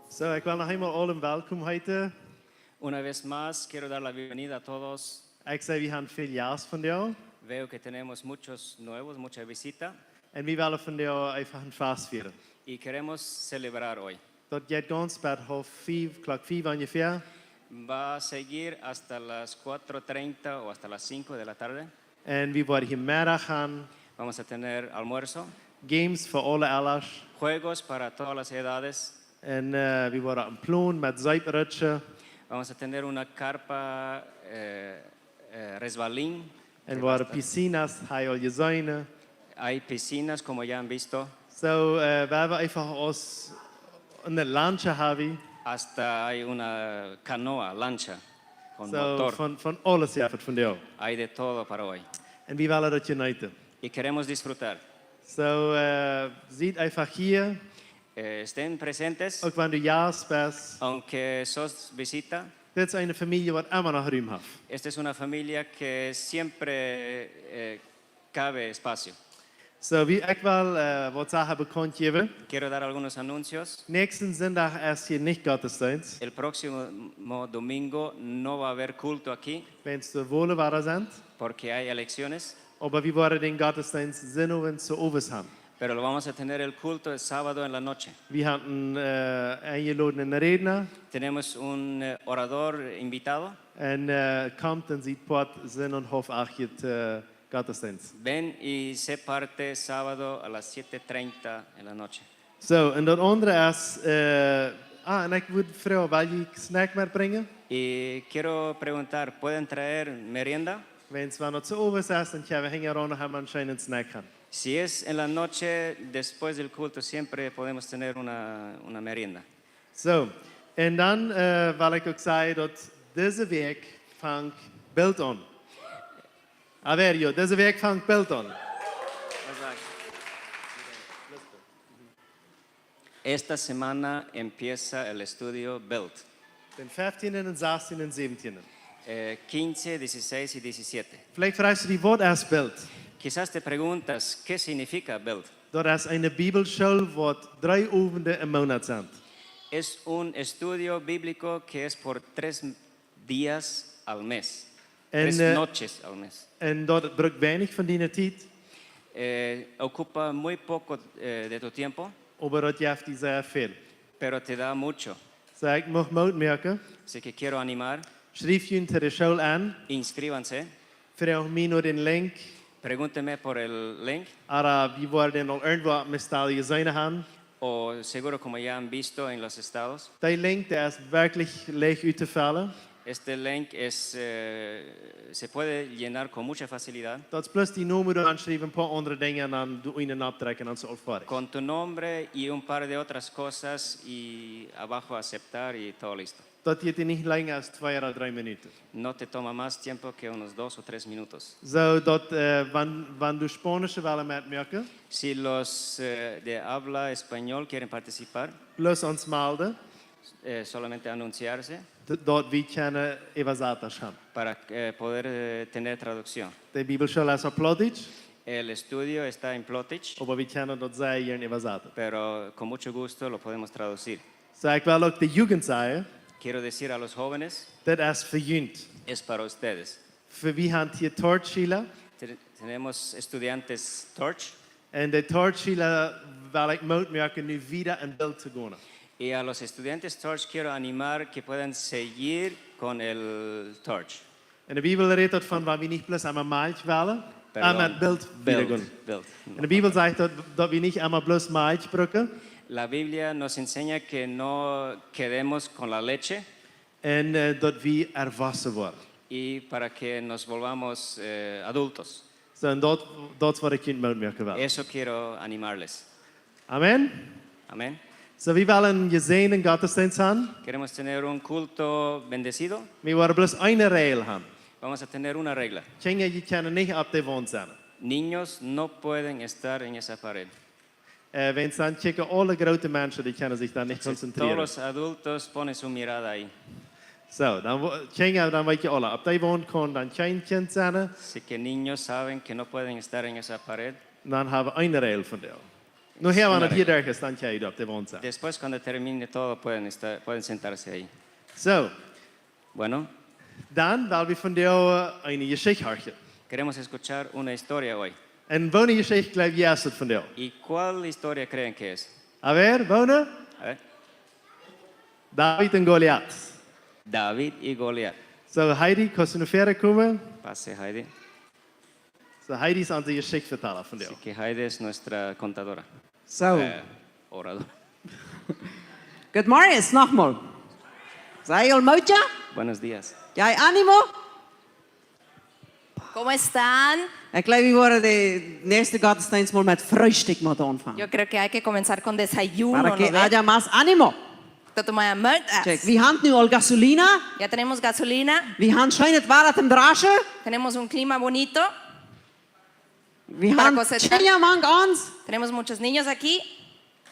[SPEAKER 3] So, ik wil nog eenmaal allen welkom heten.
[SPEAKER 6] Una vez más, quiero dar la bienvenida a todos.
[SPEAKER 3] Ik zei, we gaan veel ja's van jou.
[SPEAKER 6] Veo que tenemos muchos nuevos, mucha visita
[SPEAKER 3] En we willen van jou even een feest vieren.
[SPEAKER 6] y queremos celebrar hoy.
[SPEAKER 3] Dat gaat ons bij klok 5 ongeveer.
[SPEAKER 6] Va a seguir hasta las 4:30 o hasta las 5 de la tarde.
[SPEAKER 3] En we worden hier middag gaan.
[SPEAKER 6] Vamos a tener almuerzo,
[SPEAKER 3] Games voor alle elders.
[SPEAKER 6] juegos para todas las edades.
[SPEAKER 3] En we worden een ploon met zuiprutsen.
[SPEAKER 6] Vamos a tener una carpa resbalín.
[SPEAKER 3] En we worden piscines, hij al je zuinen.
[SPEAKER 6] Hay piscinas, como ya han visto.
[SPEAKER 3] So, we hebben even ons een landje hebben.
[SPEAKER 6] Hasta hay una canoa, lancha, con
[SPEAKER 3] So,
[SPEAKER 6] motor.
[SPEAKER 3] van alles hebben van jou.
[SPEAKER 6] Hay de todo para hoy.
[SPEAKER 3] En we willen dat je uniten.
[SPEAKER 6] Y queremos disfrutar.
[SPEAKER 3] So, ziet einfach hier.
[SPEAKER 6] Estén presentes,
[SPEAKER 3] Ook wanneer je ja's bent.
[SPEAKER 6] aunque sos visita.
[SPEAKER 3] Dit is een familie wat immer nog ruim heeft.
[SPEAKER 6] Esta es una familia que siempre cabe espacio.
[SPEAKER 3] So, wie ik wil wat zeggen bekendgeven.
[SPEAKER 6] Quiero dar algunos anuncios.
[SPEAKER 3] Nächsten Sonntag ist hier nicht Gottesdienst.
[SPEAKER 6] El próximo domingo no va a haber culto aquí
[SPEAKER 3] Wenn es de wohle waren sind.
[SPEAKER 6] porque hay elecciones,
[SPEAKER 3] Aber wir wollen den Gottesdienst sinnend zu Oves haben.
[SPEAKER 6] pero lo vamos a tener el culto el sábado en la noche.
[SPEAKER 3] Wir hatten eingeladen Redner.
[SPEAKER 6] Tenemos un orador invitado.
[SPEAKER 3] En kommt en ziet pot zin en hof acht Gottesdienst.
[SPEAKER 6] Ven y sé parte sábado a las 7:30 en la noche.
[SPEAKER 3] So, en dat andere is... en ik wil vragen, wil je snack meebrengen?
[SPEAKER 6] Y quiero preguntar, ¿pueden traer merienda?
[SPEAKER 3] Wenn es wanneer zu Oves ist, dann können wir hängen und haben anscheinend Snack haben.
[SPEAKER 6] Si es en la noche, después del culto, siempre podemos tener una merienda.
[SPEAKER 3] So, en dan wil ik ook zeggen dat deze week vangt Bild aan. A ver, yo, deze week vangt Bild aan.
[SPEAKER 6] Esta semana empieza el estudio Build.
[SPEAKER 3] Den 15, en 16 en 17.
[SPEAKER 6] 15, 16 y 17.
[SPEAKER 3] Vielleicht fragst du dich, wat is Bild?
[SPEAKER 6] Quizás te preguntas, ¿qué significa Belt?
[SPEAKER 3] Dat is een Bibelschool wat 3 avonden een maand zijn.
[SPEAKER 6] Es un estudio bíblico que es por 3 días al mes.
[SPEAKER 3] En,
[SPEAKER 6] 3 noches al mes.
[SPEAKER 3] En dat gebruikt weinig van die tijd,
[SPEAKER 6] Ocupa muy poco de tu tiempo,
[SPEAKER 3] maar dat geeft die zeer veel.
[SPEAKER 6] pero te da mucho.
[SPEAKER 3] So, ik mag moed merken,
[SPEAKER 6] Así que quiero animar,
[SPEAKER 3] schrijf je te de school aan,
[SPEAKER 6] inscríbanse,
[SPEAKER 3] vraag me naar de link,
[SPEAKER 6] pregúnteme por el link
[SPEAKER 3] we worden al irgendwo mistal gezien hebben.
[SPEAKER 6] o seguro como ya han visto en los estados.
[SPEAKER 3] Die link die is werkelijk leeg uit te vallen.
[SPEAKER 6] Este link se puede llenar con mucha facilidad.
[SPEAKER 3] Dat is plus die nummer aanschrijven, een paar andere dingen en dan doe je een optrekken en zo alvast.
[SPEAKER 6] Con tu nombre y un par de otras cosas y abajo aceptar y todo listo.
[SPEAKER 3] Dat duurt niet langer als 2 of 3 minuten.
[SPEAKER 6] No te toma más tiempo que unos 2 o 3 minutos.
[SPEAKER 3] Zo dat wanneer du Spanische willen metmerken,
[SPEAKER 6] Si los de habla español quieren participar,
[SPEAKER 3] plus ons melden,
[SPEAKER 6] solamente anunciarse
[SPEAKER 3] dat we kunnen übersetzers hebben.
[SPEAKER 6] para poder tener traducción.
[SPEAKER 3] De Bibelschool is op Plotich,
[SPEAKER 6] El estudio está en Plotich,
[SPEAKER 3] maar we kunnen dat zij hier übersetzen.
[SPEAKER 6] pero con mucho gusto lo podemos traducir.
[SPEAKER 3] So, ik wil ook de jugend zeggen,
[SPEAKER 6] Quiero decir a los jóvenes,
[SPEAKER 3] dat is voor jullie.
[SPEAKER 6] es para ustedes.
[SPEAKER 3] Voor wie hebben hier Torchschüler?
[SPEAKER 6] Tenemos estudiantes Torch
[SPEAKER 3] En de Torchschüler wil ik metmerken nu wieder een beeld te gaan.
[SPEAKER 6] y a los estudiantes Torch quiero animar que puedan seguir con el Torch.
[SPEAKER 3] En de Bibel redt dat van waar we niet plus aan een maatje willen, aan het beeld wieder gaan.
[SPEAKER 6] Beeld.
[SPEAKER 3] En de Bibel zegt dat we niet aan plus maatje gebruiken.
[SPEAKER 6] La Biblia nos enseña que no quedemos con la leche
[SPEAKER 3] En dat we erwassen worden.
[SPEAKER 6] y para que nos volvamos adultos.
[SPEAKER 3] So, en dat is wat ik jullie metmerken wil.
[SPEAKER 6] Eso quiero animarles.
[SPEAKER 3] Amen.
[SPEAKER 6] Amén.
[SPEAKER 3] So, we willen een gezegende godsdienst hebben.
[SPEAKER 6] Queremos tener un culto bendecido.
[SPEAKER 3] We willen plus één regel hebben.
[SPEAKER 6] Vamos a tener una regla.
[SPEAKER 3] Kinderen, je kunnen niet op de wand zijn.
[SPEAKER 6] Niños no pueden estar en esa pared.
[SPEAKER 3] Wenn dan checken alle grote mensen, die kunnen zich dan niet
[SPEAKER 6] Todos
[SPEAKER 3] concentreren.
[SPEAKER 6] los adultos ponen su mirada ahí.
[SPEAKER 3] Zo, dan weet je alle. Op die wand kan dan geen kind zijn.
[SPEAKER 6] Así que niños saben que no pueden estar en esa pared.
[SPEAKER 3] Dan hebben we één regel van jou. Nu hebben we het hier ergens, dan kan je op de wand zijn.
[SPEAKER 6] Después, cuando termine todo, pueden sentarse ahí.
[SPEAKER 3] Zo,
[SPEAKER 6] Bueno,
[SPEAKER 3] dan willen we van jou een geschichte horen.
[SPEAKER 6] queremos escuchar una historia hoy.
[SPEAKER 3] En welke geschichte geloof je het van jou?
[SPEAKER 6] ¿Y cuál historia creen que es?
[SPEAKER 3] A ver, welke?
[SPEAKER 6] A ver.
[SPEAKER 3] David en Goliath.
[SPEAKER 6] David y Goliat.
[SPEAKER 3] Zo, Heidi, kan je nu verder komen?
[SPEAKER 6] Pase, Heidi.
[SPEAKER 3] Zo, Heidi is onze geschichte vertellen van jou.
[SPEAKER 6] Así que Heidi es nuestra contadora.
[SPEAKER 4] Zo.
[SPEAKER 6] Oradora.
[SPEAKER 4] Good morning, nogmaals. Zijn jullie moedje?
[SPEAKER 6] Buenos días.
[SPEAKER 4] Jij animo?
[SPEAKER 7] ¿Cómo están?
[SPEAKER 4] Ik geloof, we worden de eerste godsdienst mal met frühstück moet aanvangen.
[SPEAKER 7] Yo creo que hay que comenzar con desayuno,
[SPEAKER 4] Para
[SPEAKER 7] ¿no
[SPEAKER 4] que
[SPEAKER 7] ve?
[SPEAKER 4] haya más ánimo.
[SPEAKER 7] Tot maar muertas.
[SPEAKER 4] Check, we hebben nu al gasolina.
[SPEAKER 7] Ya tenemos gasolina,
[SPEAKER 4] We hebben schijn het waar het hem dragen.
[SPEAKER 7] tenemos un clima bonito,
[SPEAKER 4] We
[SPEAKER 7] Para
[SPEAKER 4] hebben
[SPEAKER 7] cosechar.
[SPEAKER 4] tien man ons.
[SPEAKER 7] tenemos muchos niños aquí.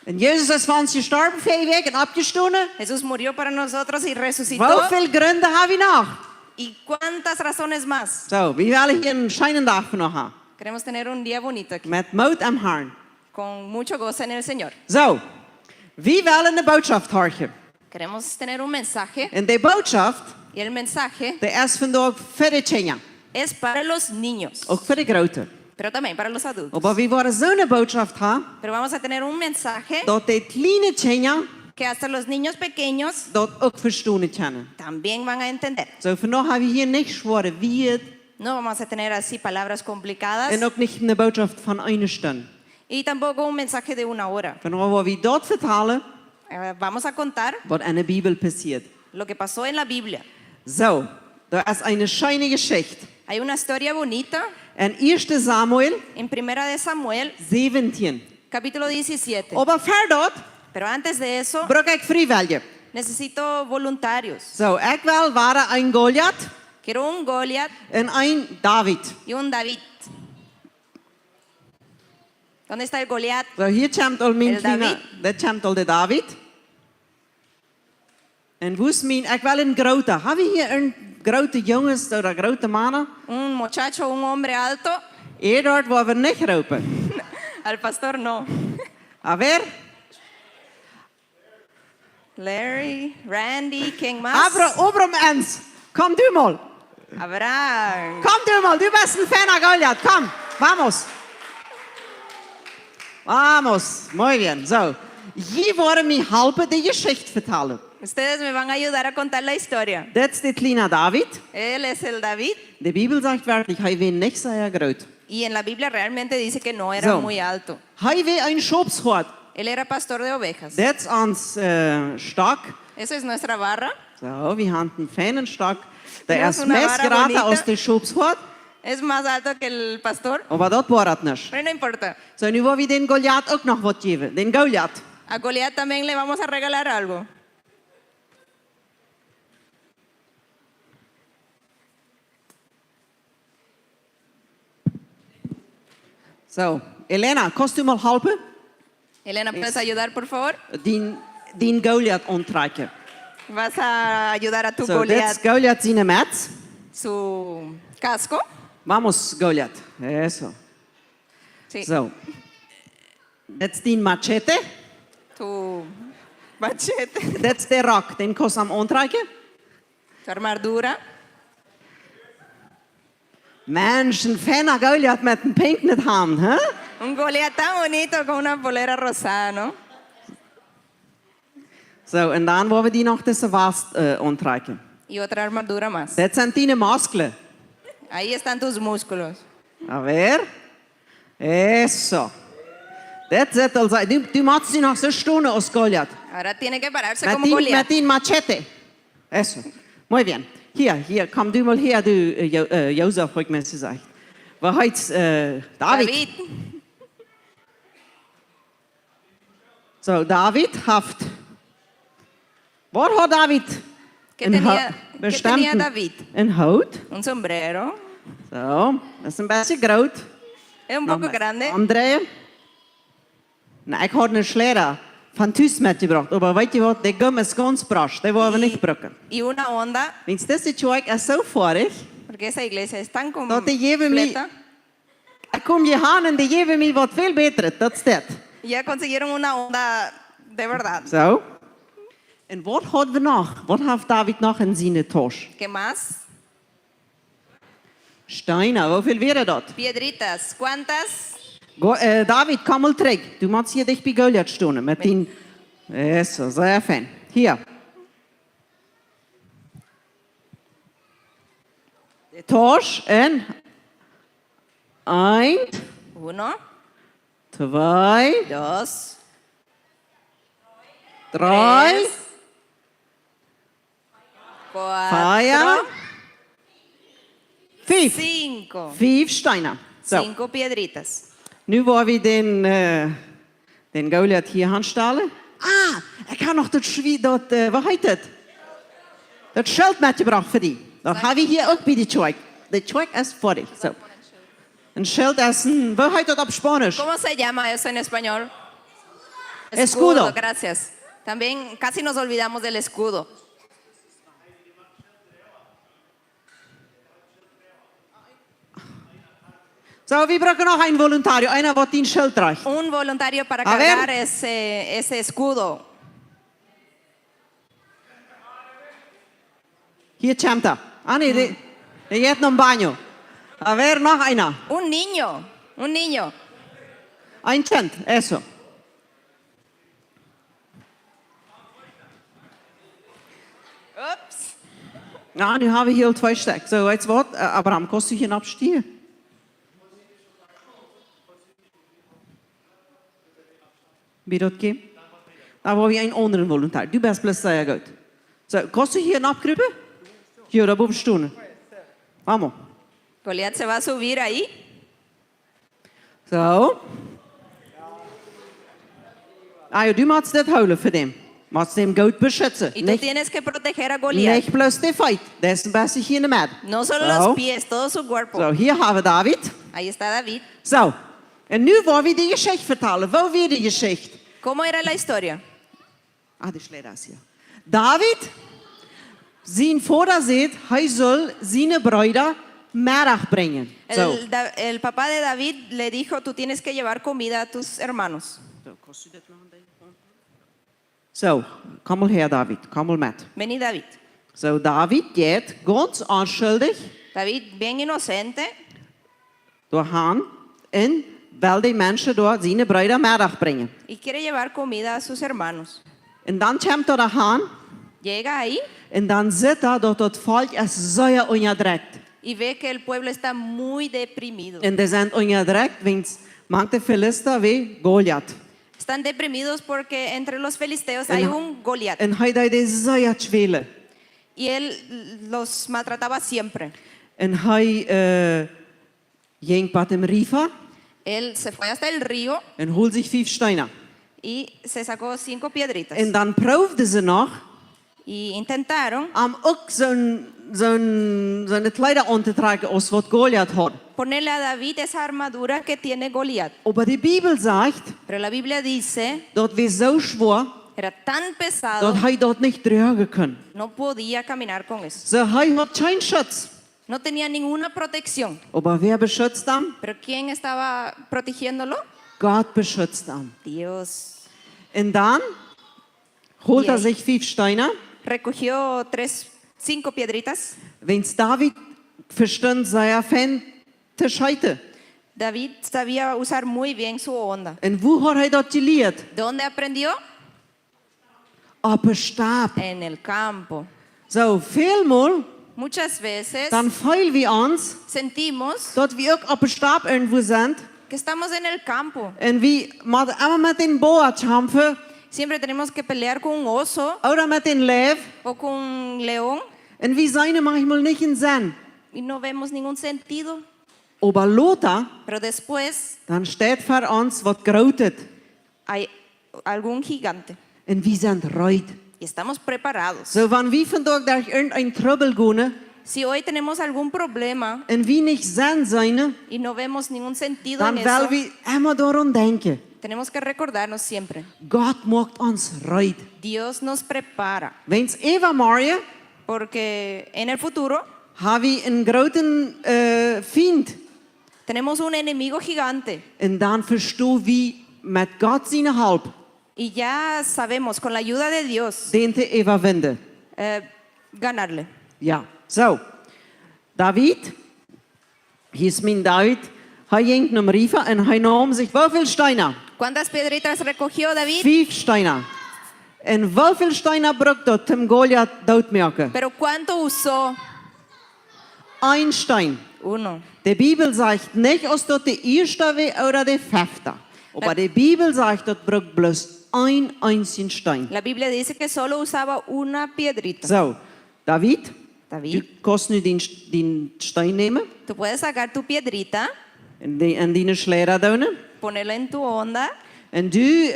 [SPEAKER 4] En Jezus is van ons gestorben, 4 weken en opgestonden.
[SPEAKER 7] Jesús murió para nosotros y resucitó.
[SPEAKER 4] Hoeveel gronden hebben we nog?
[SPEAKER 7] ¿Y cuántas razones más?
[SPEAKER 4] Zo, we willen hier een schijnende dag van nog hebben.
[SPEAKER 7] Queremos tener un día bonito aquí,
[SPEAKER 4] Met moed en hart.
[SPEAKER 7] con mucho gozo en el Señor.
[SPEAKER 4] Zo, we willen de boodschap horen.
[SPEAKER 7] Queremos tener un mensaje
[SPEAKER 4] En de boodschap,
[SPEAKER 7] y el mensaje
[SPEAKER 4] de is vandaag voor de tien.
[SPEAKER 7] es para los niños,
[SPEAKER 4] Ook voor de grote.
[SPEAKER 7] pero también para los adultos.
[SPEAKER 4] Maar we worden zo'n boodschap hebben,
[SPEAKER 7] Pero vamos a tener un mensaje
[SPEAKER 4] dat de kleine tien
[SPEAKER 7] que hasta los niños pequeños
[SPEAKER 4] dat ook verstaan kunnen.
[SPEAKER 7] también van a entender.
[SPEAKER 4] Zo, vandaag hebben we hier niks voor wie het
[SPEAKER 7] No vamos a tener así palabras complicadas
[SPEAKER 4] en ook niet een boodschap van een stunde.
[SPEAKER 7] y tampoco un mensaje de una hora.
[SPEAKER 4] Vandaag willen we dat vertellen
[SPEAKER 7] Vamos a contar
[SPEAKER 4] wat in de Bibel passiert.
[SPEAKER 7] lo que pasó en la Biblia.
[SPEAKER 4] Zo, dat is een schijne geschichte.
[SPEAKER 7] Hay una historia bonita
[SPEAKER 4] In 1 Samuel
[SPEAKER 7] en Primera de Samuel,
[SPEAKER 4] 17.
[SPEAKER 7] capítulo 17.
[SPEAKER 4] Maar verder
[SPEAKER 7] Pero antes de eso,
[SPEAKER 4] bruk ik vrijwillig.
[SPEAKER 7] necesito voluntarios.
[SPEAKER 4] Zo, ik wil waren een Goliath
[SPEAKER 7] Quiero un Goliat
[SPEAKER 4] en een David.
[SPEAKER 7] y un David. ¿Dónde está el Goliat?
[SPEAKER 4] Zo, hier komt al mijn
[SPEAKER 7] El
[SPEAKER 4] kleine,
[SPEAKER 7] David.
[SPEAKER 4] dit komt al de David. En wo is mijn, ik wil een grote. Hebben we hier een grote jongens, of grote mannen?
[SPEAKER 7] Un muchacho, un hombre alto.
[SPEAKER 4] Eduard wollen wir nicht roepen.
[SPEAKER 7] Al pastor no.
[SPEAKER 4] A ver,
[SPEAKER 7] Larry, Randy, ¿quién más?
[SPEAKER 4] Abram Ens, komm du mal.
[SPEAKER 7] Abraham.
[SPEAKER 4] Komm du mal, du bist ein Fan von Goliath. Komm, vamos. Vamos, muy bien. So, hier wollen wir halbe die Geschichte vertellen.
[SPEAKER 7] Ustedes me van a ayudar a contar la historia.
[SPEAKER 4] Das ist der kleine David.
[SPEAKER 7] Él es el David
[SPEAKER 4] Die Bibel sagt wirklich, er war nicht sehr groß.
[SPEAKER 7] y en la Biblia realmente dice que no era
[SPEAKER 4] So.
[SPEAKER 7] muy alto.
[SPEAKER 4] Er war ein Schopshort.
[SPEAKER 7] Él era pastor de ovejas.
[SPEAKER 4] Das ist uns stark.
[SPEAKER 7] Esa es nuestra barra.
[SPEAKER 4] So, wir haben einen Fähnenstark. Der
[SPEAKER 7] Das
[SPEAKER 4] ist
[SPEAKER 7] ist eine
[SPEAKER 4] mehr
[SPEAKER 7] Vara
[SPEAKER 4] gerade
[SPEAKER 7] bonita.
[SPEAKER 4] aus der Schopshort.
[SPEAKER 7] Es más alto que el pastor,
[SPEAKER 4] Aber das war es nicht.
[SPEAKER 7] pero no importa.
[SPEAKER 4] So, nu wollen wir den Goliath auch noch was geben. Den Goliath.
[SPEAKER 7] A Goliat también le vamos a regalar algo.
[SPEAKER 4] So, Elena, kannst du mal helfen?
[SPEAKER 7] Elena, ¿puedes ayudar, por favor?
[SPEAKER 4] Den Goliath antrekken.
[SPEAKER 7] Vas a ayudar a tu
[SPEAKER 4] So, das
[SPEAKER 7] Goliat
[SPEAKER 4] ist Goliath seine Metz.
[SPEAKER 7] su casco.
[SPEAKER 4] Vamos, Goliath. Eso.
[SPEAKER 7] Sí.
[SPEAKER 4] So. Das ist den Machete.
[SPEAKER 7] Tu machete.
[SPEAKER 4] Das ist der Rock. Den kannst du am antrekken.
[SPEAKER 7] Tu armadura.
[SPEAKER 4] Mensch, ein Fan von Goliath mit einem pinken Hemd, hä?
[SPEAKER 7] Un Goliat tan bonito con una polera rosada, ¿no?
[SPEAKER 4] So, und dann wollen wir die noch das Vast antrekken.
[SPEAKER 7] Y otra armadura más.
[SPEAKER 4] Das sind deine Muskeln.
[SPEAKER 7] Ahí están tus músculos.
[SPEAKER 4] A ver. Eso. Das ist also, du machst dich noch so Stunden aus Goliath.
[SPEAKER 7] Ahora tiene que pararse
[SPEAKER 4] Mit
[SPEAKER 7] como
[SPEAKER 4] den
[SPEAKER 7] Goliat.
[SPEAKER 4] Machete. Eso. Muy bien. Hier, komm du mal her, du Josef, ich mir sagen. Wo heißt David?
[SPEAKER 7] David.
[SPEAKER 4] So, David haft. Was hat David?
[SPEAKER 7] ¿Qué tenía David?
[SPEAKER 4] Ein Hut.
[SPEAKER 7] Un sombrero.
[SPEAKER 4] So, das ist ein bisschen groß.
[SPEAKER 7] Es un poco grande.
[SPEAKER 4] André. Na, ich habe einen Schleuder von Tüß mitgebracht. Aber weißt du was, der Gumm ist ganz brasch. Der wollen wir nicht brücken.
[SPEAKER 7] Y una onda,
[SPEAKER 4] Wenn es das ist, ist so vorig.
[SPEAKER 7] porque esa iglesia es tan
[SPEAKER 4] No te lleve mi-
[SPEAKER 7] completa.
[SPEAKER 4] Ich komme hier hin und die geben mir was viel Besseres. Das ist das.
[SPEAKER 7] Ya consiguieron una onda de verdad.
[SPEAKER 4] So. Und was haben wir noch? Was hat David noch in seiner Tasche?
[SPEAKER 7] ¿Qué más?
[SPEAKER 4] Steine, wie viel wäre das?
[SPEAKER 7] Piedritas. ¿Cuántas?
[SPEAKER 4] David, komm mal zurück. Du machst hier dich bei Goliath stehen. Mit den... So, sehr fein. Hier. Die Tasche in... 1,
[SPEAKER 7] Uno,
[SPEAKER 4] 2,
[SPEAKER 7] dos,
[SPEAKER 4] 3,
[SPEAKER 7] cuatro,
[SPEAKER 4] 4, 5.
[SPEAKER 7] cinco.
[SPEAKER 4] 5 Steine. So,
[SPEAKER 7] Cinco piedritas.
[SPEAKER 4] nu wollen wir den Goliath hier anstellen. Ah, ich habe noch das was heißt das? Das Schild mitgebracht für dich. Das habe ich hier auch bei der Zeug. Der Zeug ist vor dich. So. Ein Schild ist ein, was heißt das auf Spanisch?
[SPEAKER 7] ¿Cómo se llama eso en español?
[SPEAKER 4] Escudo.
[SPEAKER 7] Gracias. También casi nos olvidamos del escudo.
[SPEAKER 4] So, wir brauchen noch einen Volontario, einer, der den Schild trägt.
[SPEAKER 7] Un voluntario para
[SPEAKER 4] A ver.
[SPEAKER 7] cargar ese escudo.
[SPEAKER 4] Hier kommt er. Ah, nee, der geht noch im Baño. A ver, noch einer.
[SPEAKER 7] Un niño. Un niño.
[SPEAKER 4] Ein Kind, eso.
[SPEAKER 7] Ups.
[SPEAKER 4] Ja, nu haben wir hier 2 Stück. So, jetzt was? Abraham, kannst du hier abstehen? Wie das geht? Da war wir ein anderer Volontär. Du bist bloß sehr gut. So, kannst du hier abgrüben? Hier, da oben stehen. Vamos.
[SPEAKER 7] Goliat se va a subir ahí.
[SPEAKER 4] So. Ah ja, du machst das holen für den. Machst dem gut beschützen.
[SPEAKER 7] Y tú
[SPEAKER 4] Nicht,
[SPEAKER 7] tienes que proteger a Goliat.
[SPEAKER 4] nicht bloß den Fight. Der ist ein bisschen hier in der Mitte.
[SPEAKER 7] No solo
[SPEAKER 4] So.
[SPEAKER 7] los pies, todo su cuerpo.
[SPEAKER 4] So, hier haben wir David.
[SPEAKER 7] Ahí está David.
[SPEAKER 4] So, und nu wollen wir die Geschichte vertellen. Wo wird die Geschichte?
[SPEAKER 7] ¿Cómo era la historia?
[SPEAKER 4] Ah, die schlägt das hier. David, sein Vater sieht, er soll seine Brüder middag brengen. Zo.
[SPEAKER 7] El papá de David le dijo, tú tienes que llevar comida a tus hermanos.
[SPEAKER 4] Zo, kom maar her David, kom maar met.
[SPEAKER 7] Vení, David.
[SPEAKER 4] Zo, David gaat ganz onschuldig
[SPEAKER 7] David, bien inocente,
[SPEAKER 4] door gaan en wil die mensen door zijn bruider middag brengen.
[SPEAKER 7] y quiere llevar comida a sus hermanos.
[SPEAKER 4] En dan komt er gaan
[SPEAKER 7] Llega ahí
[SPEAKER 4] en dan zit daar dat het volk is zeer onderdrukt.
[SPEAKER 7] y ve que el pueblo está muy deprimido.
[SPEAKER 4] En die zijn onderdrukt, want manche Philister wie Goliath.
[SPEAKER 7] Están deprimidos porque entre los filisteos hay un Goliat.
[SPEAKER 4] En hij deed die zeer spelen.
[SPEAKER 7] Y él los maltrataba siempre.
[SPEAKER 4] En hij ging bij hem river
[SPEAKER 7] Él se fue hasta el río
[SPEAKER 4] en holt zich 5 stenen.
[SPEAKER 7] y se sacó 5 piedritas.
[SPEAKER 4] En dan proefde ze nog
[SPEAKER 7] Y intentaron
[SPEAKER 4] om ook zo'n kleider aan te trekken als wat Goliath had.
[SPEAKER 7] ponerle a David esa armadura que tiene Goliat.
[SPEAKER 4] Maar de Bijbel zegt
[SPEAKER 7] Pero la Biblia dice,
[SPEAKER 4] dat we zo zwaar
[SPEAKER 7] era tan pesado,
[SPEAKER 4] dat hij dat niet dragen kon.
[SPEAKER 7] no podía caminar con eso.
[SPEAKER 4] Zo, hij had geen schutz.
[SPEAKER 7] No tenía ninguna protección.
[SPEAKER 4] Maar wer beschützt hem?
[SPEAKER 7] Pero ¿quién estaba protegiéndolo?
[SPEAKER 4] Gott beschützt hem.
[SPEAKER 7] Dios.
[SPEAKER 4] En dan holt
[SPEAKER 7] Yay.
[SPEAKER 4] zich 5 stenen.
[SPEAKER 7] Recogió 5 piedritas.
[SPEAKER 4] Wens David verstond zijn fan te scheiden.
[SPEAKER 7] David sabía usar muy bien su onda.
[SPEAKER 4] En hoe had hij dat geleerd?
[SPEAKER 7] ¿Dónde aprendió?
[SPEAKER 4] Op een stap.
[SPEAKER 7] En el campo.
[SPEAKER 4] Zo, veelmaal,
[SPEAKER 7] Muchas veces
[SPEAKER 4] dan voelen we ons
[SPEAKER 7] sentimos
[SPEAKER 4] dat we ook op een stap irgendwo zijn.
[SPEAKER 7] que estamos en el campo.
[SPEAKER 4] En we moeten immer met den Boa kämpfen.
[SPEAKER 7] Siempre tenemos que pelear con un oso
[SPEAKER 4] Oder mit den Lev.
[SPEAKER 7] o con un león
[SPEAKER 4] Und wir sehen manchmal nicht in Sinn.
[SPEAKER 7] y no vemos ningún sentido.
[SPEAKER 4] Aber Lothar,
[SPEAKER 7] Pero después
[SPEAKER 4] dann steht für uns, was grautet.
[SPEAKER 7] hay algún gigante
[SPEAKER 4] Und wir sind reut.
[SPEAKER 7] y estamos preparados.
[SPEAKER 4] So, wenn wir vandaag durch irgendein Trouble gehen,
[SPEAKER 7] Si hoy tenemos algún problema
[SPEAKER 4] und wir nicht Sinn sein,
[SPEAKER 7] y no vemos ningún sentido
[SPEAKER 4] dann
[SPEAKER 7] en
[SPEAKER 4] wollen
[SPEAKER 7] eso,
[SPEAKER 4] wir immer daran denken.
[SPEAKER 7] tenemos que recordarnos siempre.
[SPEAKER 4] Gott macht uns reut.
[SPEAKER 7] Dios nos prepara
[SPEAKER 4] Wenn's Eva Maria,
[SPEAKER 7] porque en el futuro
[SPEAKER 4] haben wir einen großen Feind.
[SPEAKER 7] tenemos un enemigo gigante
[SPEAKER 4] Und dann verstehen wir mit Gott seine Halb,
[SPEAKER 7] y ya sabemos con la ayuda de Dios
[SPEAKER 4] den te überwinden.
[SPEAKER 7] ganarle.
[SPEAKER 4] Ja, so. David, hier ist mein David, hij ging naar Riva en hij nam zich hoeveel stenen?
[SPEAKER 7] ¿Cuántas piedritas recogió David?
[SPEAKER 4] 5 stenen. En hoeveel stenen brok dat hem Goliath doodmaken?
[SPEAKER 7] Pero ¿cuánto usó?
[SPEAKER 4] 1 Stein.
[SPEAKER 7] 1.
[SPEAKER 4] De Bibel sagt nicht, als dat de eerste war oder de 5. Aber die Bibel sagt, dat brok bloß 1 einzigen Stein.
[SPEAKER 7] La Biblia dice que solo usaba una piedrita.
[SPEAKER 4] So, David,
[SPEAKER 7] David,
[SPEAKER 4] du kannst nu den Stein nemen
[SPEAKER 7] tú puedes sacar tu piedrita,
[SPEAKER 4] en die Schleuder doen.
[SPEAKER 7] ponerla en tu onda
[SPEAKER 4] En du,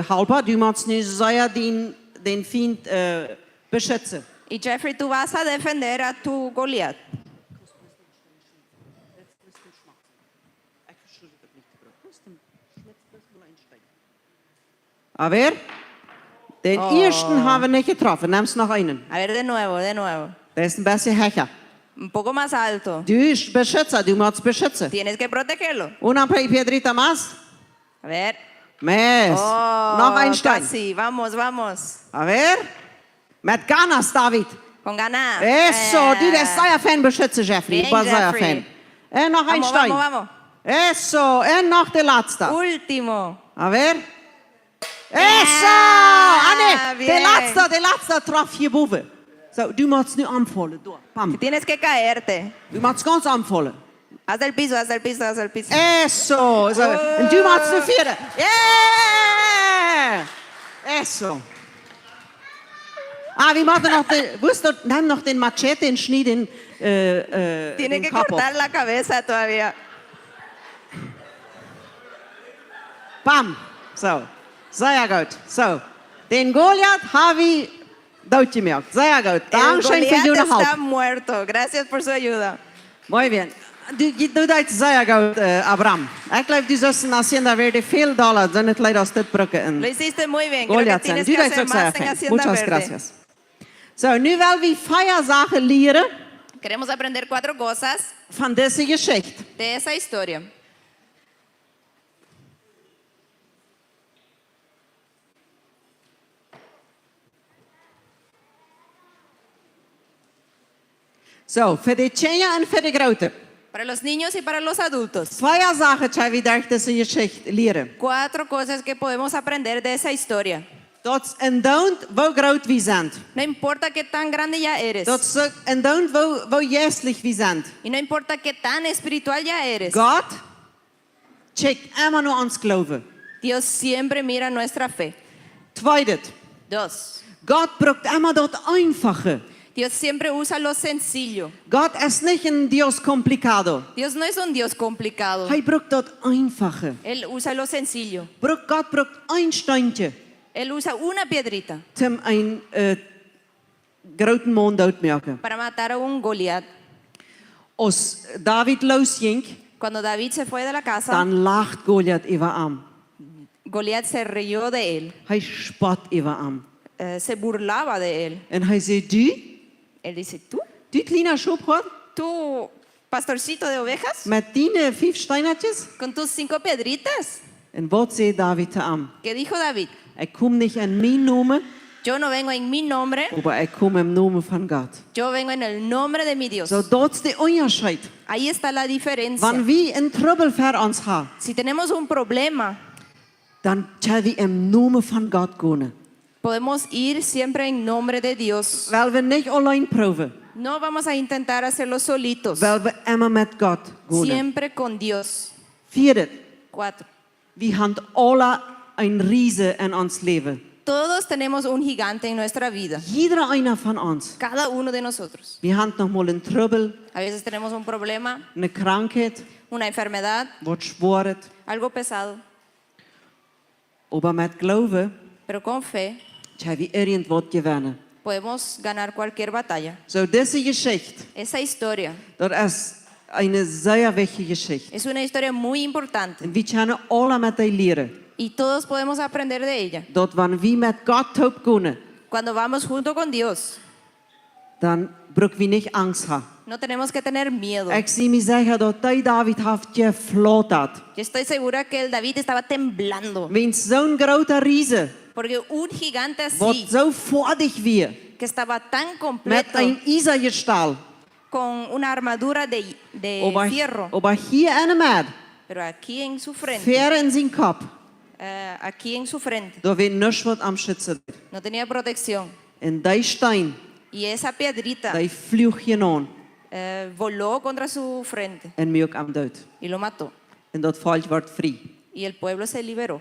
[SPEAKER 4] Halpa, du moet nu zeer den Feind beschützen.
[SPEAKER 7] y Jeffrey, tú vas a defender a tu Goliat.
[SPEAKER 4] Aber den ersten haben wir nicht getroffen. Nimm's noch einen.
[SPEAKER 7] A ver, de nuevo, de nuevo.
[SPEAKER 4] Der ist ein bisschen höher.
[SPEAKER 7] Un poco más alto.
[SPEAKER 4] Du bist Beschützer, du musst beschützen.
[SPEAKER 7] Tienes que protegerlo.
[SPEAKER 4] Una piedrita más.
[SPEAKER 7] A ver.
[SPEAKER 4] Més.
[SPEAKER 7] Oh,
[SPEAKER 4] Noch ein Stein.
[SPEAKER 7] casi. Vamos, vamos.
[SPEAKER 4] A ver. Mit ganas, David.
[SPEAKER 7] Con ganas.
[SPEAKER 4] Eso, du bist sehr Fan beschützen, Jeffrey.
[SPEAKER 7] Bien,
[SPEAKER 4] Ich bin sehr
[SPEAKER 7] Jeffrey.
[SPEAKER 4] Fan. Und noch ein
[SPEAKER 7] Vamos,
[SPEAKER 4] Stein.
[SPEAKER 7] vamos, vamos.
[SPEAKER 4] Eso, und noch der letzte.
[SPEAKER 7] Último.
[SPEAKER 4] A ver. Eso! Ah, nee,
[SPEAKER 7] bien.
[SPEAKER 4] der letzte traf hier boven. So, du musst nu anvallen. Door. Pam.
[SPEAKER 7] Tienes que caerte.
[SPEAKER 4] Du musst ganz anvallen.
[SPEAKER 7] Haz el piso, haz el piso, haz el piso.
[SPEAKER 4] Eso. So. Und du musst nu vieren. Yeah! Eso. Ah, wir machen noch den, wusst du, nimm noch den Machete und schneid den,
[SPEAKER 7] Tiene
[SPEAKER 4] den
[SPEAKER 7] que
[SPEAKER 4] Kopf auf.
[SPEAKER 7] cortar la cabeza todavía.
[SPEAKER 4] Bam. So. Sehr gut. So. Den Goliath habe ich doodgemaakt. Sehr gut.
[SPEAKER 7] El
[SPEAKER 4] Dankeschön für
[SPEAKER 7] Goliat
[SPEAKER 4] deine
[SPEAKER 7] está
[SPEAKER 4] Hilfe.
[SPEAKER 7] muerto. Gracias por su ayuda.
[SPEAKER 4] Muy bien. Du deed sehr gut, Abraham. Ik geloof du sollst in Hacienda Verde veel dollar, dan het leidt als dit brokken in
[SPEAKER 7] Lo hiciste muy bien. Creo que
[SPEAKER 4] Goliath zijn.
[SPEAKER 7] tienes
[SPEAKER 4] Du
[SPEAKER 7] que
[SPEAKER 4] deed
[SPEAKER 7] hacer
[SPEAKER 4] ook sehr
[SPEAKER 7] más en
[SPEAKER 4] fijn.
[SPEAKER 7] Hacienda
[SPEAKER 4] Muchas
[SPEAKER 7] Verde.
[SPEAKER 4] gracias. So, nu wel wie Feiersachen leren.
[SPEAKER 7] Queremos aprender 4 cosas
[SPEAKER 4] van deze Geschichte.
[SPEAKER 7] de esa historia.
[SPEAKER 4] Zo, voor de Tjenja en voor de Grote.
[SPEAKER 7] Para los niños y para los adultos.
[SPEAKER 4] Twee zaken die we durch deze Geschichte leren.
[SPEAKER 7] 4 cosas que podemos aprender de esa historia.
[SPEAKER 4] Dat en don't wo groot wie zijn.
[SPEAKER 7] No importa qué tan grande ya eres.
[SPEAKER 4] Dat ze en don't wo geestlich wie zijn.
[SPEAKER 7] Y no importa qué tan espiritual ya eres.
[SPEAKER 4] Gott checkt immer nur ons geloven.
[SPEAKER 7] Dios siempre mira nuestra fe.
[SPEAKER 4] Tweitens,
[SPEAKER 7] 2.
[SPEAKER 4] Gott braucht immer das Einfache.
[SPEAKER 7] Dios siempre usa lo sencillo.
[SPEAKER 4] Gott ist nicht ein Dios complicado.
[SPEAKER 7] Dios no es un Dios complicado.
[SPEAKER 4] Hij braucht das Einfache.
[SPEAKER 7] Él usa lo sencillo.
[SPEAKER 4] Gott braucht ein Steintje,
[SPEAKER 7] Él usa una piedrita
[SPEAKER 4] um een groten man dood te maken.
[SPEAKER 7] para matar a un Goliat.
[SPEAKER 4] Als David losging,
[SPEAKER 7] Cuando David se fue de la casa,
[SPEAKER 4] dan lacht Goliath über am.
[SPEAKER 7] Goliat se rió de él,
[SPEAKER 4] Hij spot über am.
[SPEAKER 7] se burlaba de él.
[SPEAKER 4] En hij zei, du
[SPEAKER 7] Él dice, ¿tú?
[SPEAKER 4] kleiner Schopgott,
[SPEAKER 7] ¿Tú, pastorcito de ovejas?
[SPEAKER 4] met die 5 steinertjes?
[SPEAKER 7] Con tus 5 piedritas.
[SPEAKER 4] En wat zei David te am?
[SPEAKER 7] ¿Qué dijo David?
[SPEAKER 4] Ik kom niet in mijn naam,
[SPEAKER 7] Yo no vengo en mi nombre,
[SPEAKER 4] maar ik kom in naam van God.
[SPEAKER 7] yo vengo en el nombre de mi Dios.
[SPEAKER 4] Zo, dat is de onderscheid.
[SPEAKER 7] Ahí está la diferencia.
[SPEAKER 4] Wanneer we een trouble voor ons hebben,
[SPEAKER 7] Si tenemos un problema,
[SPEAKER 4] dan zullen we in naam van God gaan.
[SPEAKER 7] podemos ir siempre en nombre de Dios.
[SPEAKER 4] Weil we niet alleen proeven,
[SPEAKER 7] No vamos a intentar hacerlo solitos.
[SPEAKER 4] weil we immer met God gaan.
[SPEAKER 7] Siempre con Dios.
[SPEAKER 4] Vierde,
[SPEAKER 7] 4.
[SPEAKER 4] we hebben alle een riese in ons leven.
[SPEAKER 7] Todos tenemos un gigante en nuestra vida.
[SPEAKER 4] Jeder einer van ons.
[SPEAKER 7] Cada uno de nosotros.
[SPEAKER 4] We hebben nog mal een trouble,
[SPEAKER 7] A veces tenemos un problema,
[SPEAKER 4] een krankheid,
[SPEAKER 7] una enfermedad,
[SPEAKER 4] wat zwaar is.
[SPEAKER 7] algo pesado.
[SPEAKER 4] Maar met geloven,
[SPEAKER 7] Pero con fe
[SPEAKER 4] zullen we irgendwas gewinnen.
[SPEAKER 7] podemos ganar cualquier batalla.
[SPEAKER 4] Zo, deze Geschichte,
[SPEAKER 7] Esa historia
[SPEAKER 4] dat is een zeer wichtige Geschichte.
[SPEAKER 7] es una historia muy importante
[SPEAKER 4] En we kunnen alle met die leren.
[SPEAKER 7] y todos podemos aprender de ella.
[SPEAKER 4] Dat wanneer we met God op kunnen,
[SPEAKER 7] Cuando vamos junto con Dios,
[SPEAKER 4] dan brauchen we niet angst hebben.
[SPEAKER 7] no tenemos que tener miedo.
[SPEAKER 4] Ik zie me zeggen dat die David heeft gefloten.
[SPEAKER 7] Yo estoy segura que el David estaba temblando
[SPEAKER 4] Wens zo'n grote riese,
[SPEAKER 7] porque un gigante
[SPEAKER 4] wat
[SPEAKER 7] así,
[SPEAKER 4] zo voordig weer,
[SPEAKER 7] que estaba tan
[SPEAKER 4] met
[SPEAKER 7] completo,
[SPEAKER 4] een ijzergestaal.
[SPEAKER 7] con una armadura de fierro,
[SPEAKER 4] Maar hier en met,
[SPEAKER 7] pero aquí en su frente,
[SPEAKER 4] ver in zijn kop,
[SPEAKER 7] aquí en su frente,
[SPEAKER 4] daar weet niks wat am schützen.
[SPEAKER 7] no tenía protección.
[SPEAKER 4] En die steen,
[SPEAKER 7] Y esa piedrita
[SPEAKER 4] die vloog je aan
[SPEAKER 7] voló contra su frente
[SPEAKER 4] en maak hem dood.
[SPEAKER 7] y lo mató.
[SPEAKER 4] En dat volk wordt vrij.
[SPEAKER 7] Y el pueblo se liberó.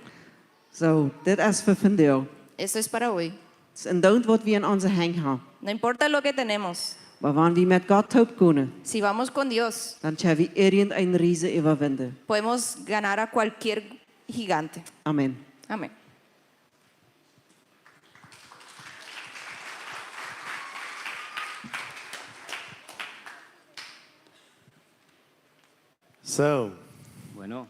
[SPEAKER 4] Zo, dit is voor vandaag.
[SPEAKER 7] Eso es para hoy.
[SPEAKER 4] Het is een dood wat we in onze hang hebben.
[SPEAKER 7] No importa lo que tenemos,
[SPEAKER 4] Maar wanneer we met God op kunnen,
[SPEAKER 7] si vamos con Dios,
[SPEAKER 4] dan zullen we irgendein riese überwinden.
[SPEAKER 7] podemos ganar a cualquier gigante.
[SPEAKER 4] Amen.
[SPEAKER 7] Amén.
[SPEAKER 3] So,
[SPEAKER 6] Bueno,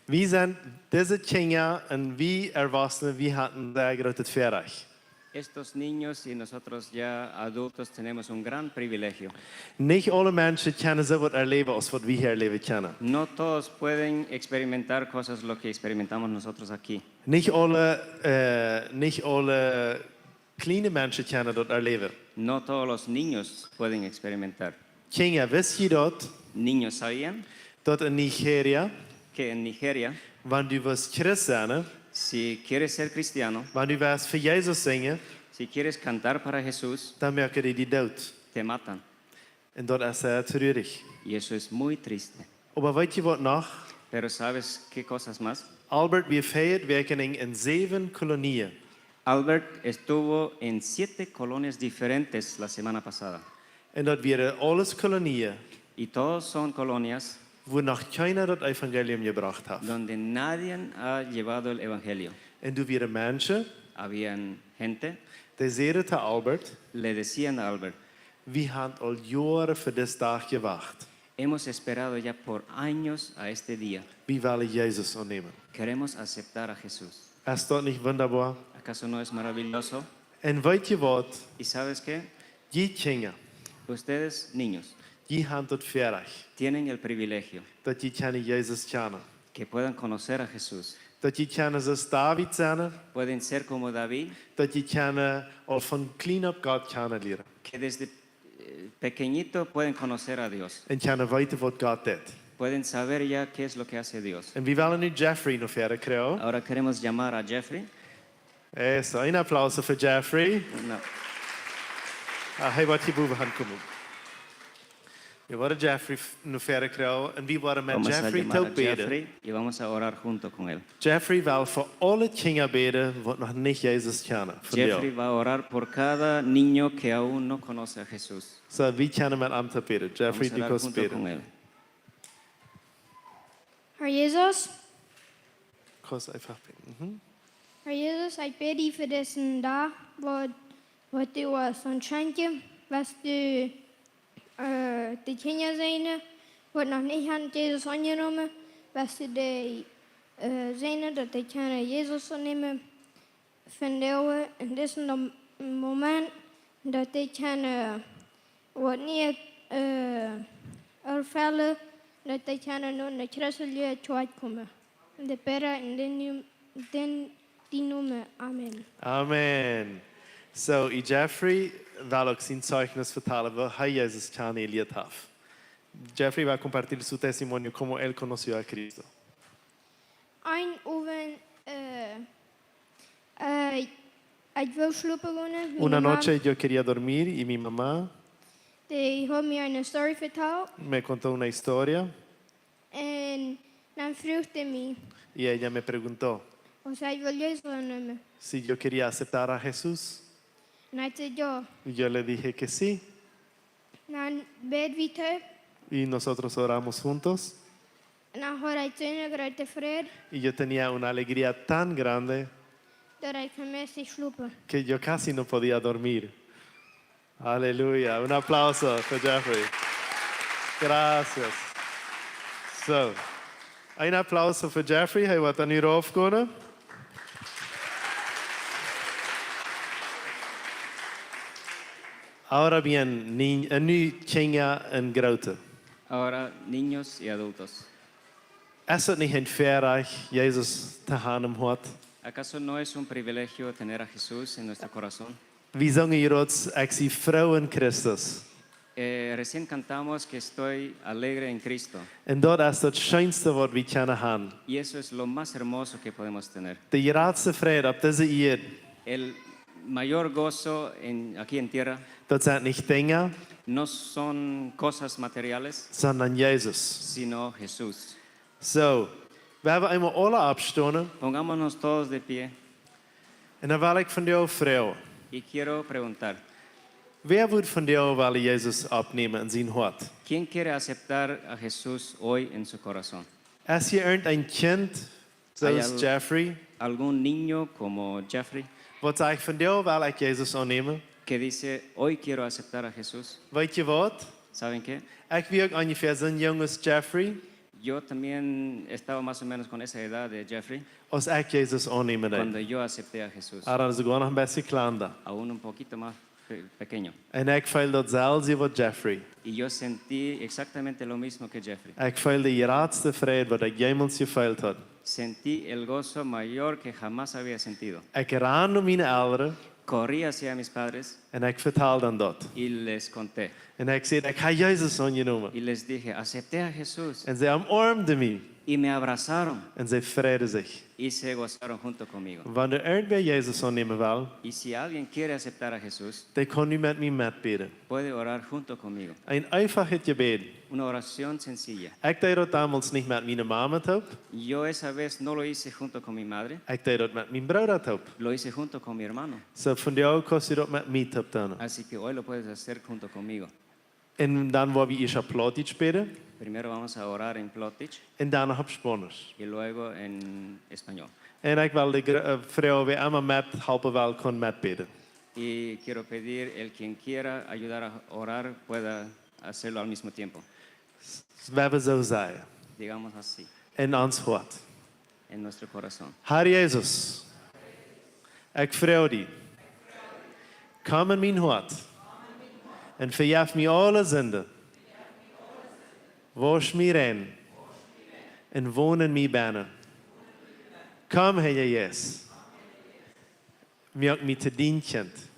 [SPEAKER 3] wie zijn deze Tjenja en wie erwachsenen, wie hatten sehr großes Verreich?
[SPEAKER 6] estos niños y nosotros ya adultos tenemos un gran privilegio.
[SPEAKER 3] Nicht alle Menschen kennen so was erleben, als was wir hier erleben können.
[SPEAKER 6] No todos pueden experimentar cosas lo que experimentamos nosotros aquí.
[SPEAKER 3] Nicht alle kleine Menschen kennen das erleben.
[SPEAKER 6] No todos los niños pueden experimentar.
[SPEAKER 3] Tjenja, wist je dat?
[SPEAKER 6] Niños sabían
[SPEAKER 3] Dat in Nigeria,
[SPEAKER 6] que en Nigeria,
[SPEAKER 3] wanneer du was Christ zijn,
[SPEAKER 6] si quieres ser cristiano,
[SPEAKER 3] wanneer du was voor Jezus zingen,
[SPEAKER 6] si quieres cantar para Jesús,
[SPEAKER 3] dan merken die dood.
[SPEAKER 6] te matan.
[SPEAKER 3] En dat is sehr traurig.
[SPEAKER 6] Y eso es muy triste.
[SPEAKER 3] Aber weet je wat nog?
[SPEAKER 6] Pero ¿sabes qué cosas más?
[SPEAKER 3] Albert, wir feiern werking in 7 kolonien.
[SPEAKER 6] Albert estuvo en 7 colonias diferentes la semana pasada.
[SPEAKER 3] En dat waren alles kolonien,
[SPEAKER 6] Y todos son colonias
[SPEAKER 3] wo nog keiner dat evangelium gebracht heeft.
[SPEAKER 6] donde nadie ha llevado el evangelio.
[SPEAKER 3] En toen waren mensen,
[SPEAKER 6] Habían gente,
[SPEAKER 3] die zeiden te Albert,
[SPEAKER 6] le decían a Albert,
[SPEAKER 3] we hebben al jaren voor deze dag gewacht.
[SPEAKER 6] hemos esperado ya por años a este día.
[SPEAKER 3] We willen Jezus aannemen.
[SPEAKER 6] Queremos aceptar a Jesús.
[SPEAKER 3] Is dat niet wonderbaar?
[SPEAKER 6] ¿Acaso no es maravilloso?
[SPEAKER 3] En weet je wat?
[SPEAKER 6] ¿Y sabes qué?
[SPEAKER 3] Je Tjenja,
[SPEAKER 6] Ustedes, niños,
[SPEAKER 3] die hand tot verach,
[SPEAKER 6] tienen el privilegio
[SPEAKER 3] dat je kenne Jezus kennen.
[SPEAKER 6] que puedan conocer a Jesús.
[SPEAKER 3] Dat je kenne zoals David zijn,
[SPEAKER 6] Pueden ser como David,
[SPEAKER 3] dat je kenne al van klein op God kennen leren.
[SPEAKER 6] que desde pequeñito pueden conocer a Dios.
[SPEAKER 3] En kennen weten wat God deed.
[SPEAKER 6] Pueden saber ya qué es lo que hace Dios.
[SPEAKER 3] En wie willen nu Jeffrey nog verder krijgen?
[SPEAKER 6] Ahora queremos llamar a Jeffrey.
[SPEAKER 3] Eso, een applaus voor Jeffrey.
[SPEAKER 6] No.
[SPEAKER 3] Hij wordt hier boven gaan komen. We worden Jeffrey nog verder krijgen en wie worden met
[SPEAKER 6] Vamos a
[SPEAKER 3] Jeffrey
[SPEAKER 6] llamar a
[SPEAKER 3] te beden.
[SPEAKER 6] Jeffrey y vamos a orar junto con él.
[SPEAKER 3] Jeffrey wil voor alle kinderen beden wat nog niet Jezus kennen. Van
[SPEAKER 6] Jeffrey
[SPEAKER 3] jou.
[SPEAKER 6] va a orar por cada niño que aún no conoce a Jesús.
[SPEAKER 3] So, wie kennen met hem te beden? Jeffrey,
[SPEAKER 6] Vamos a
[SPEAKER 3] die
[SPEAKER 6] orar
[SPEAKER 3] kost
[SPEAKER 6] junto con
[SPEAKER 3] beden.
[SPEAKER 6] él.
[SPEAKER 8] Herr Jesus,
[SPEAKER 3] Kost einfach beden. Mhm.
[SPEAKER 8] Herr Jesus, ik bid u voor deze dag, wat u ons schenken, was du de kinderen zijn, wat nog niet aan Jezus aangenomen, was du de zijn dat de kinderen Jezus aannemen, vinden in deze moment, dat de kinderen wat niet ervaren, dat de kinderen nu naar Christus komen. De Pere in die noemen. Amen.
[SPEAKER 3] Amen. So, Jeffrey wil ook zijn zeugnis vertellen wat hij Jezus kennen geleerd heeft. Jeffrey va a compartir su testimonio como él conoció a Cristo.
[SPEAKER 8] Een oven, ik wil slapen gaan.
[SPEAKER 3] Una noche yo quería dormir y mi mamá
[SPEAKER 8] Die heeft me een story verteld.
[SPEAKER 3] me contó una historia
[SPEAKER 8] En dan vroeg hij me,
[SPEAKER 3] y ella me preguntó
[SPEAKER 8] of ik wil Jezus aannemen.
[SPEAKER 3] si yo quería aceptar a Jesús.
[SPEAKER 8] En hij zei ja.
[SPEAKER 3] Y yo le dije que sí.
[SPEAKER 8] Dan bed we terug.
[SPEAKER 3] Y nosotros oramos juntos.
[SPEAKER 8] En dan had hij zo'n grote vrede
[SPEAKER 3] Y yo tenía una alegría tan grande
[SPEAKER 8] dat ik gemist slapen.
[SPEAKER 3] que yo casi no podía dormir. Aleluya. Un aplauso para Jeffrey. Gracias. So, un aplauso para Jeffrey. Hij wordt nu opkomen. Ahora bien, nu chinga en grote.
[SPEAKER 6] Ahora, niños y adultos.
[SPEAKER 3] Is het niet een verreg Jezus te haben hat?
[SPEAKER 6] ¿Acaso no es un privilegio tener a Jesús en nuestro corazón?
[SPEAKER 3] Wie zongen hier rots, ik zie vrouw in Christus.
[SPEAKER 6] Recién cantamos que estoy alegre en Cristo.
[SPEAKER 3] En dat is het schönste wat we kunnen hebben.
[SPEAKER 6] Y eso es lo más hermoso que podemos tener.
[SPEAKER 3] De grootste vrede op deze eerd,
[SPEAKER 6] El mayor gozo aquí en tierra
[SPEAKER 3] dat zijn niet dingen,
[SPEAKER 6] no son cosas materiales,
[SPEAKER 3] sondern Jezus.
[SPEAKER 6] sino Jesús.
[SPEAKER 3] Zo, we hebben eenmaal alle opstonden.
[SPEAKER 6] Pongámonos todos de pie
[SPEAKER 3] En dan wil ik van jou vragen.
[SPEAKER 6] y quiero preguntar,
[SPEAKER 3] Wer wordt van jou willen Jezus opnemen in zijn hart?
[SPEAKER 6] ¿quién quiere aceptar a Jesús hoy en su corazón?
[SPEAKER 3] Als je een kind, zoals
[SPEAKER 6] Hay
[SPEAKER 3] Jeffrey,
[SPEAKER 6] ¿Algún niño como Jeffrey
[SPEAKER 3] wat zegt van jou wil ik Jezus aannemen?
[SPEAKER 6] que dice, hoy quiero aceptar a Jesús?
[SPEAKER 3] Weet je wat?
[SPEAKER 6] ¿Saben qué?
[SPEAKER 3] Ik wie ook ongeveer zo'n jong als Jeffrey,
[SPEAKER 6] Yo también estaba más o menos con esa edad de Jeffrey
[SPEAKER 3] als ik Jezus aannemen
[SPEAKER 6] cuando
[SPEAKER 3] deed.
[SPEAKER 6] yo acepté a Jesús,
[SPEAKER 3] Maar dan is het gewoon nog een beetje kleiner.
[SPEAKER 6] aún un poquito más pequeño.
[SPEAKER 3] En ik voel datzelfde wat Jeffrey.
[SPEAKER 6] Y yo sentí exactamente lo mismo que Jeffrey.
[SPEAKER 3] Ik voel de grootste vrede wat ik jemals gevoeld had.
[SPEAKER 6] Sentí el gozo mayor que jamás había sentido.
[SPEAKER 3] Ik ran naar mijn ouderen
[SPEAKER 6] Corrí hacia mis padres
[SPEAKER 3] en ik vertel dan dat.
[SPEAKER 6] y les conté.
[SPEAKER 3] En ik zei, ik ga Jezus aangenomen.
[SPEAKER 6] Y les dije, acepté a Jesús.
[SPEAKER 3] En zij omarmden me
[SPEAKER 6] Y me abrazaron
[SPEAKER 3] en zij vreden zich.
[SPEAKER 6] y se gozaron junto conmigo.
[SPEAKER 3] Wanneer er bij Jezus aannemen wil,
[SPEAKER 6] Y si alguien quiere aceptar a Jesús,
[SPEAKER 3] dan kan u met me metbeden.
[SPEAKER 6] puede orar junto conmigo.
[SPEAKER 3] Een eenvoudig gebed.
[SPEAKER 6] Una oración sencilla.
[SPEAKER 3] Ik deed dat damals niet met mijn mama top.
[SPEAKER 6] Yo esa vez no lo hice junto con mi madre,
[SPEAKER 3] Ik deed dat met mijn broer top.
[SPEAKER 6] lo hice junto con mi hermano.
[SPEAKER 3] Zo van jou kost u dat met mij top doen.
[SPEAKER 6] Así que hoy lo puedes hacer junto conmigo.
[SPEAKER 3] En dan wil we eerst op Plotich bidden.
[SPEAKER 6] Primero vamos a orar en Plotich
[SPEAKER 3] En daarna op Spanisch.
[SPEAKER 6] y luego en español.
[SPEAKER 3] En ik wil de vrouw weer allemaal met helpen wel kon metbidden.
[SPEAKER 6] Y quiero pedir, el quien quiera ayudar a orar pueda hacerlo al mismo tiempo.
[SPEAKER 3] We hebben zo zeggen.
[SPEAKER 6] Digamos así,
[SPEAKER 3] In ons hart.
[SPEAKER 6] en nuestro corazón.
[SPEAKER 3] Herr Jezus, ik vraag die. Kom in mijn hart. En vergeef me alle zonden. Wasch mir rein. En wonen mi binnen. Kom, Heer Jezus. Maak me te dienend.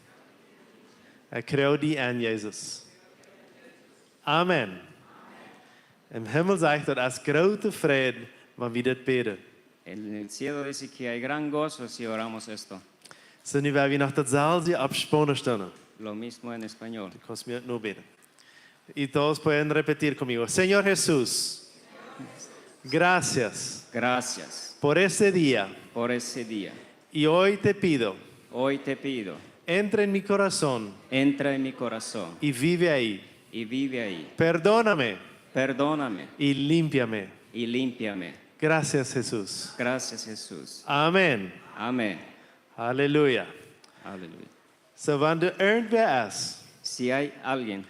[SPEAKER 3] Ik trouw die aan, Jezus. Amen. Im Himmel sagt er, als grote vrede, wanneer we dit bidden.
[SPEAKER 6] En el cielo dice que hay gran gozo si oramos esto.
[SPEAKER 3] So, nu werden wir nach der Salze abspannen stehen.
[SPEAKER 6] Lo mismo en español.
[SPEAKER 3] Du kannst mir nur beten. Y todos pueden repetir conmigo. Señor Jesús, gracias
[SPEAKER 6] Gracias
[SPEAKER 3] por este día.
[SPEAKER 6] por ese día.
[SPEAKER 3] Y hoy te pido,
[SPEAKER 6] Hoy te pido,
[SPEAKER 3] entra en mi corazón
[SPEAKER 6] entra en mi corazón
[SPEAKER 3] y vive ahí.
[SPEAKER 6] y vive ahí.
[SPEAKER 3] Perdóname
[SPEAKER 6] Perdóname
[SPEAKER 3] y límpiame.
[SPEAKER 6] y límpiame.
[SPEAKER 3] Gracias, Jesús.
[SPEAKER 6] Gracias, Jesús.
[SPEAKER 3] Amen.
[SPEAKER 6] Amén.
[SPEAKER 3] Halleluja.
[SPEAKER 6] Aleluya.
[SPEAKER 3] So, wanneer er irgendwer is,
[SPEAKER 6] Si hay alguien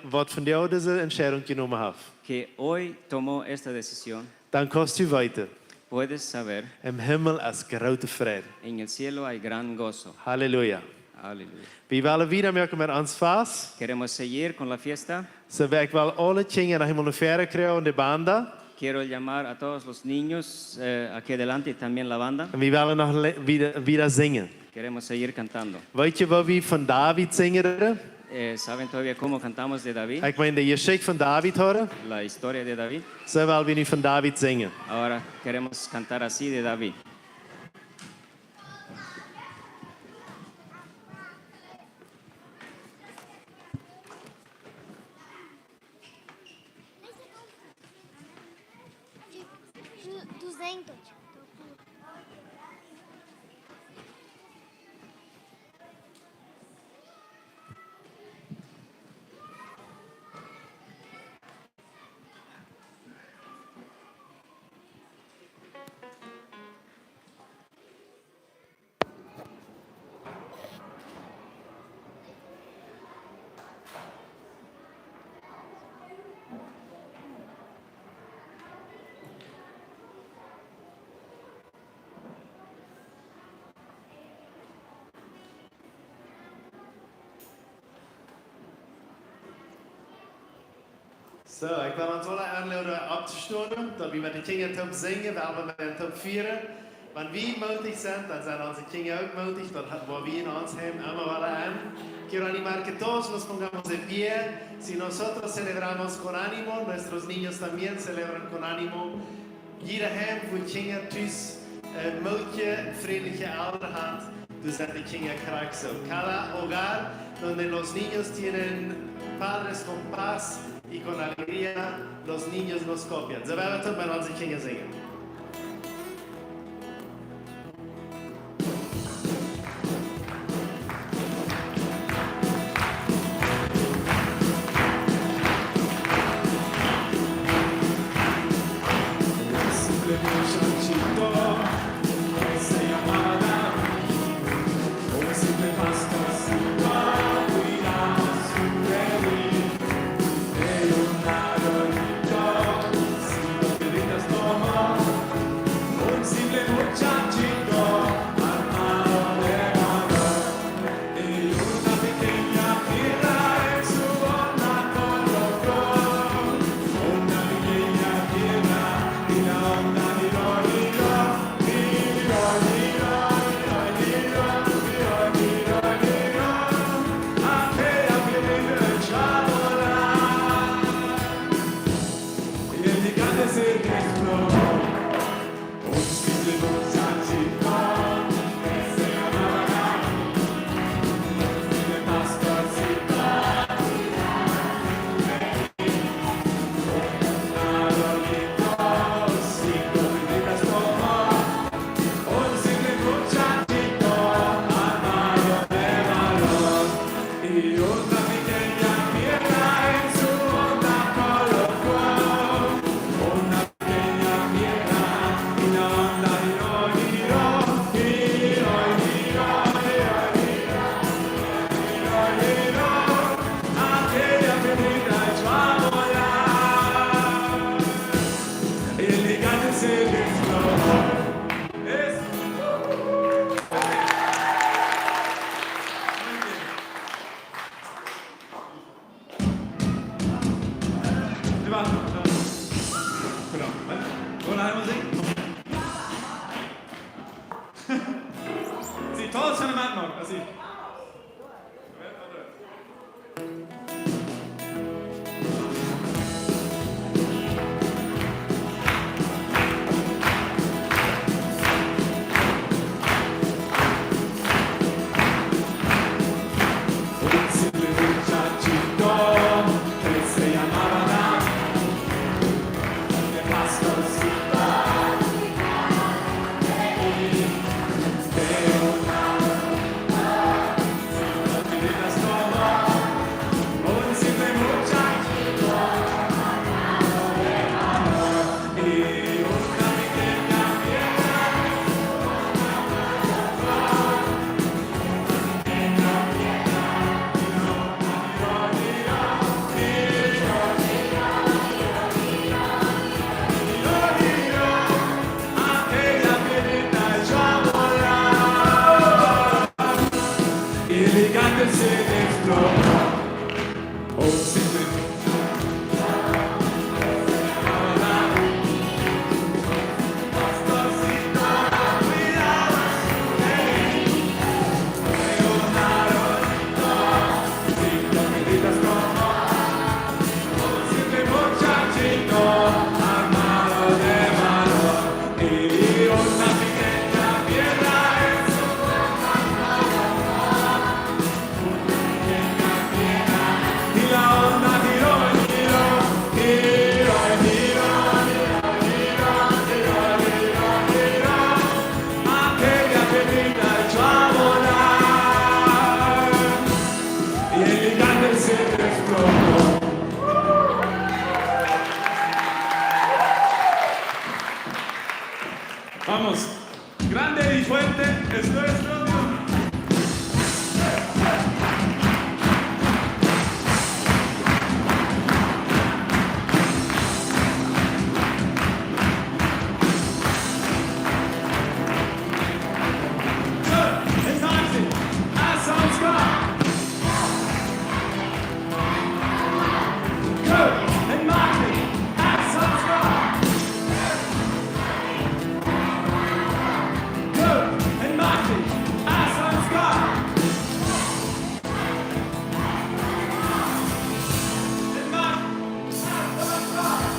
[SPEAKER 3] wat van jou deze entscheidung genomen heeft,
[SPEAKER 6] que hoy tomó esta decisión,
[SPEAKER 3] dan kost u weten.
[SPEAKER 6] puedes saber,
[SPEAKER 3] Im Himmel is grote vrede.
[SPEAKER 6] en el cielo hay gran gozo.
[SPEAKER 3] Halleluja.
[SPEAKER 6] Aleluya.
[SPEAKER 3] We willen weer met ons vast.
[SPEAKER 6] Queremos seguir con la fiesta.
[SPEAKER 3] So, ik wil alle kinderen naar helemaal verder krijgen in de banda.
[SPEAKER 6] Quiero llamar a todos los niños aquí adelante y también la banda.
[SPEAKER 3] En we willen nog weer zingen.
[SPEAKER 6] Queremos seguir cantando.
[SPEAKER 3] Weet je wat we van David zingen?
[SPEAKER 6] ¿Saben todavía cómo cantamos de David?
[SPEAKER 3] Ik meen de geschichte van David horen.
[SPEAKER 6] La historia de David.
[SPEAKER 3] Zo willen we nu van David zingen.
[SPEAKER 6] Ahora queremos cantar así de David.
[SPEAKER 3] So, ik wil ons alle aanleiden op te stoten, dat we met de kinderen top zingen, waar we met hen top vieren. Wanneer we mutig zijn, dan zijn onze kinderen ook mutig, dat waar we in ons hebben, allemaal aan. Quiero animar que todos nos pongamos de pie. Si nosotros celebramos con ánimo, nuestros niños también celebran con ánimo. Jeder hem voor kinderen thuis moedje, vriendelijke ouderen hat, dus dat de kinderen krijgen zo. Cada hogar donde los niños tienen padres con paz y con alegría, los niños nos copian. So werden wir tot met onze kinderen zingen.
[SPEAKER 2] Leonardo, si no te digas no más. todos en la mano, así. Un simple muchachito que se llamaba Dan, de pastorcita. Un simple muchachito y una pequeña aquella piedrita echó a volar y el gigante se desplomó. Un simple pastorcito cuidaba su rey. De un arroyito, cinco piedritas como un simple muchachito armado de valor y una pequeña piedra en su boca. Una pequeña piedra y la onda giró y giró, giró y giró, giró, giró, giró, giró, giró. Aquella piedrita echó a volar y el gigante se desplomó. Vamos, grande y fuerte es nuestro Dios. It's Isaac, as sounds God. Good and mighty, as sounds God. Good and mighty, as sounds God. And mighty, as sounds God.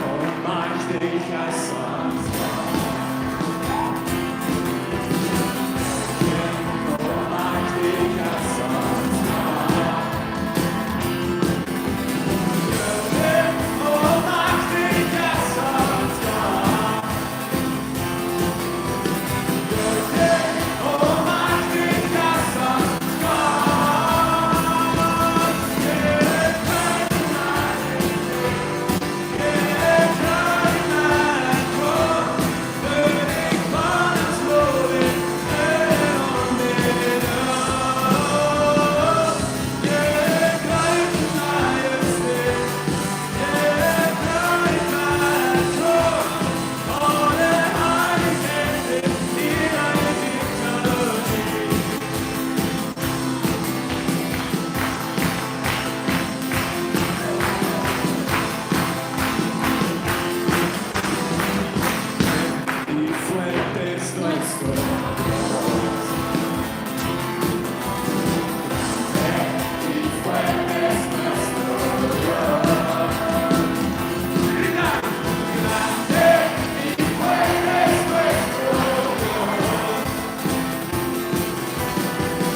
[SPEAKER 2] Almighty, as sounds God. Almighty, as sounds God. Almighty, as sounds God. Almighty, as sounds y fuerte es nuestro Dios. Y fuerte es nuestro Dios. Grande y fuerte es nuestro Dios.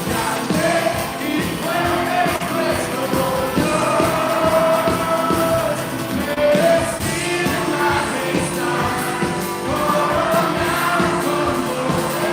[SPEAKER 2] Grande y fuerte es nuestro Dios. Vestido en majestad, coronado con gloria.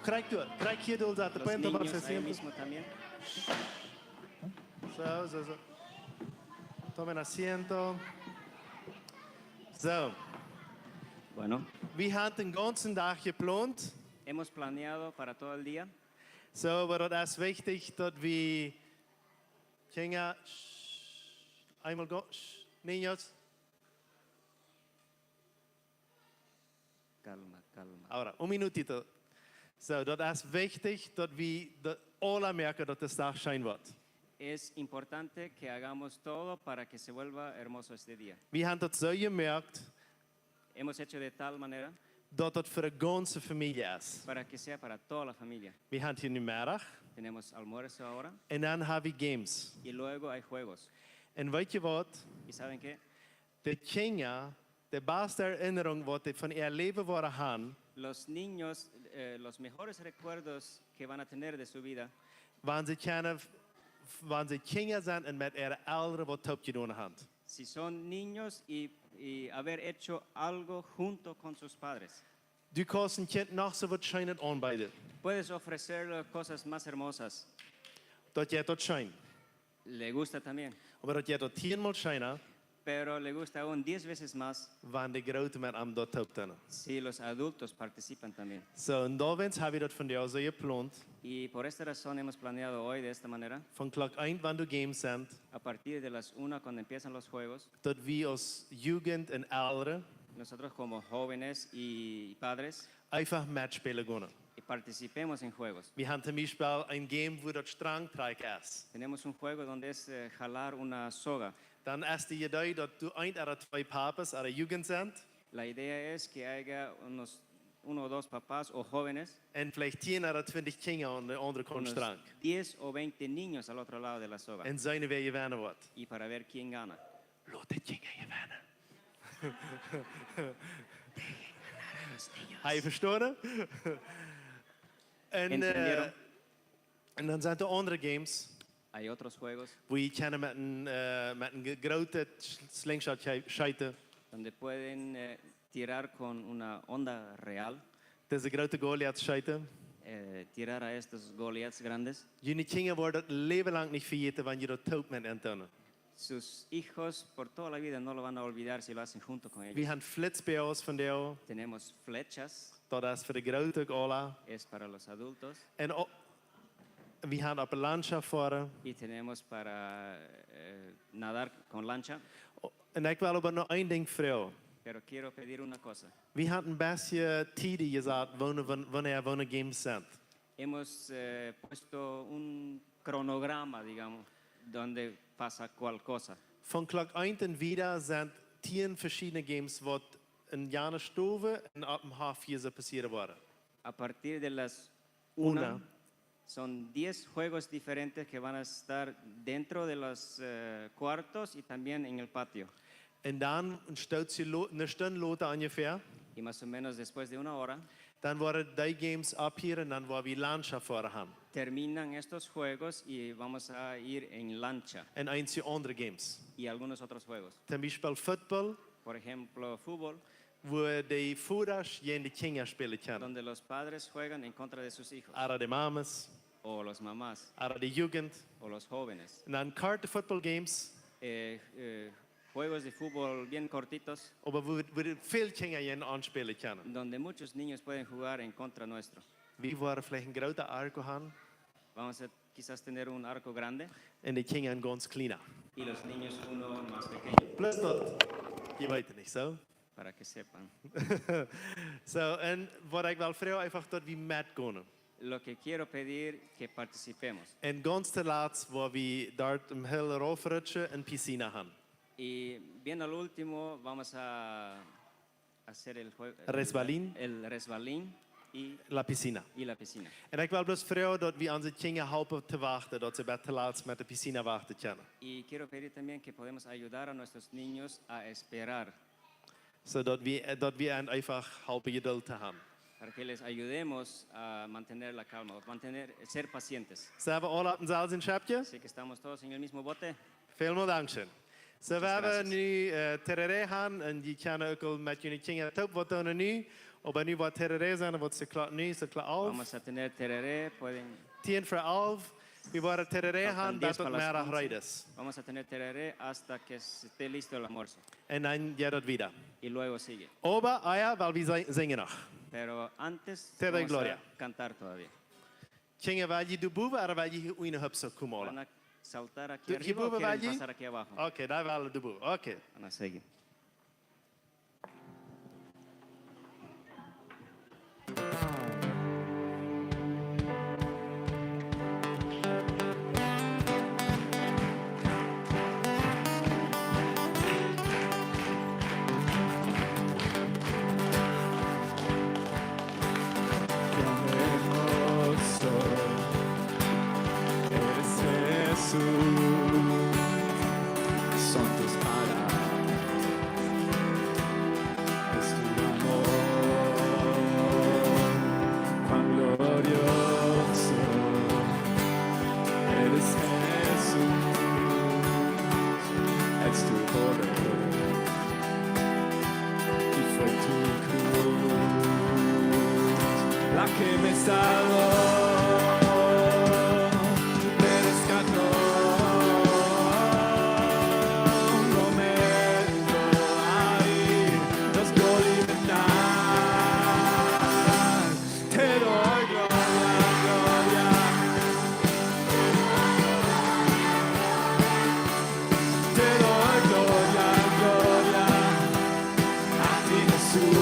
[SPEAKER 3] krijg hier door dat.
[SPEAKER 6] Los
[SPEAKER 3] Pueden tomar
[SPEAKER 6] niños ahí
[SPEAKER 3] asiento.
[SPEAKER 6] mismo también.
[SPEAKER 3] So. Tomen asiento. So,
[SPEAKER 6] Bueno,
[SPEAKER 3] wir haben den ganzen Tag geplant.
[SPEAKER 6] hemos planeado para todo el día.
[SPEAKER 3] So, aber das ist wichtig, dass wir Kinder einmal niños.
[SPEAKER 6] Calma, calma.
[SPEAKER 3] Ahora, un minutito. So, das ist wichtig, dass wir alle merken, dass das Tag schön wird.
[SPEAKER 6] Es importante que hagamos todo para que se vuelva hermoso este día.
[SPEAKER 3] Wir haben das so gemerkt,
[SPEAKER 6] Hemos hecho de tal manera
[SPEAKER 3] dass das für die ganze Familie ist.
[SPEAKER 6] para que sea para toda la familia.
[SPEAKER 3] Wir haben hier einen Mittag
[SPEAKER 6] Tenemos almuerzo ahora
[SPEAKER 3] und dann haben wir Games.
[SPEAKER 6] y luego hay juegos.
[SPEAKER 3] Und weißt du was?
[SPEAKER 6] ¿Y saben qué?
[SPEAKER 3] Die Kinder, die beste Erinnerung, die sie von ihrem Leben haben,
[SPEAKER 6] Los niños, los mejores recuerdos que van a tener de su vida
[SPEAKER 3] wann sie Kinder sind und mit ihren Eltern was top getan haben.
[SPEAKER 6] si son niños y haber hecho algo junto con sus padres.
[SPEAKER 3] Du kannst ein Kind noch so was Schönes anbieten.
[SPEAKER 6] Puedes ofrecerle cosas más hermosas.
[SPEAKER 3] Das geht das schön.
[SPEAKER 6] Le gusta también,
[SPEAKER 3] Aber das geht das 10-mal schöner,
[SPEAKER 6] pero le gusta aún 10 veces más
[SPEAKER 3] wenn die Großen mit einem das top tun.
[SPEAKER 6] si los adultos participan también.
[SPEAKER 3] So, und da habe ich das von dir so geplant.
[SPEAKER 6] Y por esta razón hemos planeado hoy de esta manera,
[SPEAKER 3] Von Glock 1, wenn du Games sind,
[SPEAKER 6] a partir de las 1 cuando empiezan los juegos,
[SPEAKER 3] dass wir als Jugend und Ältere
[SPEAKER 6] nosotros como jóvenes y padres
[SPEAKER 3] einfach Matchspiele gehen.
[SPEAKER 6] y participemos en juegos.
[SPEAKER 3] Wir haben zum Beispiel ein Game, wo das Strangtreik ist.
[SPEAKER 6] Tenemos un juego donde es jalar una soga.
[SPEAKER 3] Dann ist die Idee, dass du ein oder zwei Papas oder Jugend sind
[SPEAKER 6] La idea es que haya uno o dos papás o jóvenes,
[SPEAKER 3] und vielleicht 10 oder 20 Kinder und der andere kommt
[SPEAKER 6] unos
[SPEAKER 3] Strang.
[SPEAKER 6] 10 o 20 niños al otro lado de la soga.
[SPEAKER 3] Und seine wer gewinnen wird.
[SPEAKER 6] Y para ver quién gana.
[SPEAKER 3] Lass die Kinder gewinnen. Hey, verstanden?
[SPEAKER 6] Entendieron?
[SPEAKER 3] Und dann sind da andere Games,
[SPEAKER 6] Hay otros juegos
[SPEAKER 3] wo ich kenne mit einem großen Slingshot scheite.
[SPEAKER 6] donde pueden tirar con una onda real,
[SPEAKER 3] Das ist ein großer Goliath scheite.
[SPEAKER 6] tirar a estos Goliaths grandes.
[SPEAKER 3] Jene Kinder werden das Leben lang nicht vergessen, wenn ihr das tut mit Antonen.
[SPEAKER 6] Sus hijos por toda la vida no lo van a olvidar si lo hacen junto con
[SPEAKER 3] Wir
[SPEAKER 6] ellos.
[SPEAKER 3] haben Flitzbeers von der,
[SPEAKER 6] Tenemos flechas,
[SPEAKER 3] das ist für die große Gola.
[SPEAKER 6] es para los adultos,
[SPEAKER 3] Und wir haben auch eine Landschaft vorne.
[SPEAKER 6] y tenemos para nadar con lancha.
[SPEAKER 3] Und ich will aber noch ein Ding fragen.
[SPEAKER 6] Pero quiero pedir una cosa.
[SPEAKER 3] Wir hatten ein bisschen Tiere gesagt, wann Games sind.
[SPEAKER 6] Hemos puesto un cronograma, digamos, donde pasa cual cosa.
[SPEAKER 3] Von Glock 1 und wieder sind 10 verschiedene Games, die in Jana Stove und ab dem H4 passieren werden.
[SPEAKER 6] A partir de las
[SPEAKER 3] Una.
[SPEAKER 6] 1, son 10 juegos diferentes que van a estar dentro de los cuartos y también en el patio.
[SPEAKER 3] Und dann steht sie eine Stunde Lote ungefähr.
[SPEAKER 6] Y más o menos después de una hora
[SPEAKER 3] Dann werden die Games ab hier und dann werden wir Landschaft vorne haben.
[SPEAKER 6] terminan estos juegos y vamos a ir en lancha
[SPEAKER 3] Und einige andere Games.
[SPEAKER 6] y algunos otros juegos.
[SPEAKER 3] Zum Beispiel Football,
[SPEAKER 6] Por ejemplo, fútbol,
[SPEAKER 3] wo die Fuhrers gegen die Kinder spielen können.
[SPEAKER 6] donde los padres juegan en contra de sus hijos,
[SPEAKER 3] Oder die Mamas,
[SPEAKER 6] o los mamás,
[SPEAKER 3] oder die Jugend.
[SPEAKER 6] o los jóvenes.
[SPEAKER 3] Und dann Karte Football Games,
[SPEAKER 6] Juegos de fútbol bien cortitos,
[SPEAKER 3] aber wo viele Kinder gegen anspielen können.
[SPEAKER 6] donde muchos niños pueden jugar en contra nuestro.
[SPEAKER 3] Wir werden vielleicht einen großen Arco haben
[SPEAKER 6] Vamos a quizás tener un arco grande
[SPEAKER 3] und die Kinder einen ganz kleinen.
[SPEAKER 6] y los niños uno más pequeño,
[SPEAKER 3] Plus dort, je weet het niet, zo.
[SPEAKER 6] para que sepan.
[SPEAKER 3] So, en wat ik wel vraag, einfach dat we met kunnen.
[SPEAKER 6] Lo que quiero pedir que participemos.
[SPEAKER 3] En ganz te laat, waar we daar een hele roofrutje en piscine hebben.
[SPEAKER 6] Y bien al último vamos a hacer el juego.
[SPEAKER 3] Resbalín.
[SPEAKER 6] El resbalín y
[SPEAKER 3] La piscina.
[SPEAKER 6] la piscina.
[SPEAKER 3] En ik wil dus vragen dat we onze kinderen helpen te wachten, dat ze bij te laat met de piscine wachten kunnen.
[SPEAKER 6] Y quiero pedir también que podemos ayudar a nuestros niños a esperar,
[SPEAKER 3] Zodat we hen einfach helpen geduld te hebben.
[SPEAKER 6] para que les ayudemos a mantener la calma, ser pacientes.
[SPEAKER 3] Ze hebben alle op een zelfs een schapje?
[SPEAKER 6] Así que estamos todos en el mismo bote.
[SPEAKER 3] Veel dankzij. So, we
[SPEAKER 6] Muchas
[SPEAKER 3] hebben
[SPEAKER 6] gracias.
[SPEAKER 3] nu terreur gaan en die kunnen ook al met jullie kinderen top wat doen nu. Och nu var terrorresan var såklart ny, såklart av.
[SPEAKER 6] Vamos a tener tereré, pueden
[SPEAKER 3] 10 för 11. Vi var terrorresan
[SPEAKER 6] faltan 10
[SPEAKER 3] datot
[SPEAKER 6] para las
[SPEAKER 3] nära
[SPEAKER 6] 11.
[SPEAKER 3] höjdes.
[SPEAKER 6] Vamos a tener tereré hasta que esté listo el almuerzo.
[SPEAKER 3] En en gärdet vida.
[SPEAKER 6] Y luego sigue.
[SPEAKER 3] Oba aya val vi singen noch.
[SPEAKER 6] Pero antes
[SPEAKER 3] Te doy
[SPEAKER 6] vamos
[SPEAKER 3] gloria.
[SPEAKER 6] a cantar todavía.
[SPEAKER 3] Kinga valji du buva är valji uina hupsa kumola.
[SPEAKER 6] ¿Van a saltar aquí
[SPEAKER 3] Du
[SPEAKER 6] arriba o
[SPEAKER 3] buva
[SPEAKER 6] quieren
[SPEAKER 3] valji?
[SPEAKER 6] pasar aquí abajo?
[SPEAKER 3] Okej, där var alla du buva. Okej.
[SPEAKER 6] Van a seguir.
[SPEAKER 2] hermoso eres Jesús, son tus palabras, es tu amor, cuán glorioso eres Jesús, es tu poder y fue tu cruz la que me salvó, me rescató. Un momento ahí nos dio libertad. Te doy gloria, gloria. Te doy gloria, gloria. A ti Jesús.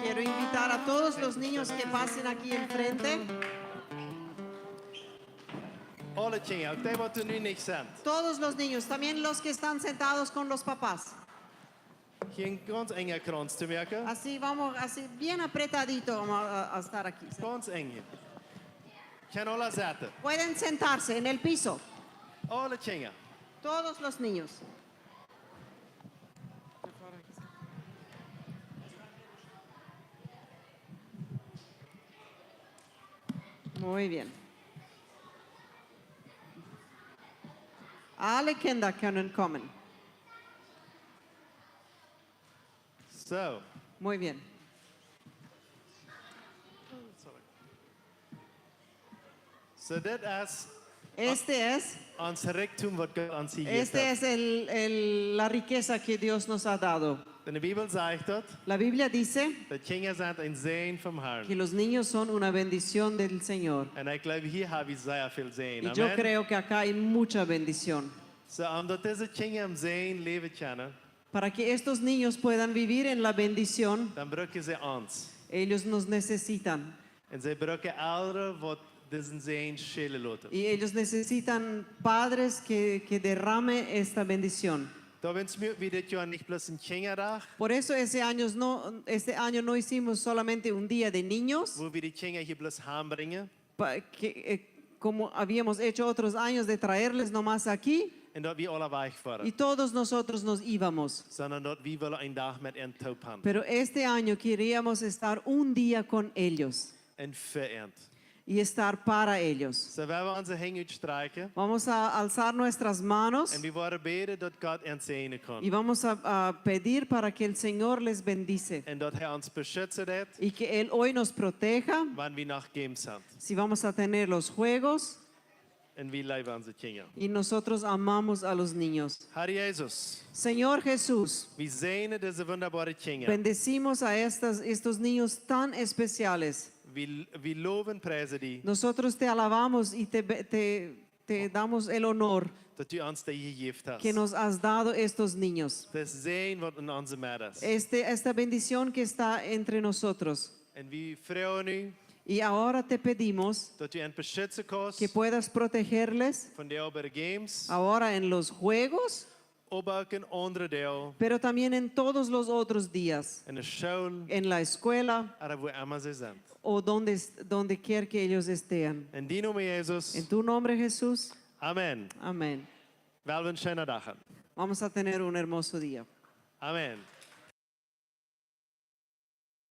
[SPEAKER 4] Quiero invitar a todos los niños que pasen aquí enfrente. Todos los niños, también los que están sentados con los papás. Así vamos, así bien apretadito vamos a estar aquí. Pueden sentarse en el piso. Todos los niños. Muy bien. Alle Kinder können kommen.
[SPEAKER 3] So,
[SPEAKER 4] Muy bien.
[SPEAKER 3] so dit is
[SPEAKER 4] Este es,
[SPEAKER 3] ons rijkdom wat God ons gegeven
[SPEAKER 4] este
[SPEAKER 3] heeft.
[SPEAKER 4] es la riqueza que Dios nos ha dado.
[SPEAKER 3] In de Bijbel zegt dat
[SPEAKER 4] La Biblia dice
[SPEAKER 3] kinderen zijn een zegen van Herrn.
[SPEAKER 4] que los niños son una bendición del Señor.
[SPEAKER 3] En ik geloof hier hebben we zeer veel zegen.
[SPEAKER 4] Y yo
[SPEAKER 3] Amen.
[SPEAKER 4] creo que acá hay mucha bendición.
[SPEAKER 3] So, omdat deze kinderen een zegen leven kennen,
[SPEAKER 4] Para que estos niños puedan vivir en la bendición,
[SPEAKER 3] dan gebruiken ze ons.
[SPEAKER 4] ellos nos necesitan.
[SPEAKER 3] En ze gebruiken ouderen wat deze zegen schelen laten.
[SPEAKER 4] Y ellos necesitan padres que derrame esta bendición.
[SPEAKER 3] Da wens mir wie dit jaar niet plus een kinderdag,
[SPEAKER 4] Por eso este año no hicimos solamente un día de niños,
[SPEAKER 3] wo wir die kinderen hier plus heembrengen.
[SPEAKER 4] como habíamos hecho otros años de traerles nomás aquí,
[SPEAKER 3] En dat we alle weg
[SPEAKER 4] y
[SPEAKER 3] waren.
[SPEAKER 4] todos nosotros nos íbamos.
[SPEAKER 3] Sondern dat we willen een dag met hen toepan.
[SPEAKER 4] Pero este año queríamos estar un día con ellos
[SPEAKER 3] En verend.
[SPEAKER 4] y estar para ellos.
[SPEAKER 3] So we hebben onze hang uitstrijken.
[SPEAKER 4] Vamos a alzar nuestras manos
[SPEAKER 3] En we worden bidden dat God hen zegenen
[SPEAKER 4] y
[SPEAKER 3] kan.
[SPEAKER 4] vamos a pedir para que el Señor les bendice
[SPEAKER 3] En dat hij ons beschützt heeft,
[SPEAKER 4] y que Él hoy nos proteja
[SPEAKER 3] wanneer we naar games zijn.
[SPEAKER 4] si vamos a tener los juegos
[SPEAKER 3] En we leven onze kinderen.
[SPEAKER 4] y nosotros amamos a los niños.
[SPEAKER 3] Herr Jezus,
[SPEAKER 4] Señor Jesús,
[SPEAKER 3] we zegenen deze wonderbare kinderen.
[SPEAKER 4] bendecimos a estos niños tan especiales.
[SPEAKER 3] We loven prijzen die,
[SPEAKER 4] Nosotros te alabamos y te damos el honor
[SPEAKER 3] dat u ons die gegeven hebt.
[SPEAKER 4] que nos has dado estos niños.
[SPEAKER 3] Het is zegen wat in onze midden is.
[SPEAKER 4] Esta bendición que está entre nosotros.
[SPEAKER 3] En we vragen u
[SPEAKER 4] Y ahora te pedimos
[SPEAKER 3] dat u hen beschützen kost
[SPEAKER 4] que puedas protegerles
[SPEAKER 3] van deel bij de games,
[SPEAKER 4] ahora en los juegos,
[SPEAKER 3] op ook een andere deel,
[SPEAKER 4] pero también en todos los otros días,
[SPEAKER 3] in de school,
[SPEAKER 4] en la escuela
[SPEAKER 3] en waar immer ze zijn.
[SPEAKER 4] o donde quiera que ellos estén.
[SPEAKER 3] In die naam Jezus,
[SPEAKER 4] En tu nombre, Jesús.
[SPEAKER 3] amen.
[SPEAKER 4] Amén.
[SPEAKER 3] Wel een schöne dag.
[SPEAKER 4] Vamos a tener un hermoso día.
[SPEAKER 3] Amen.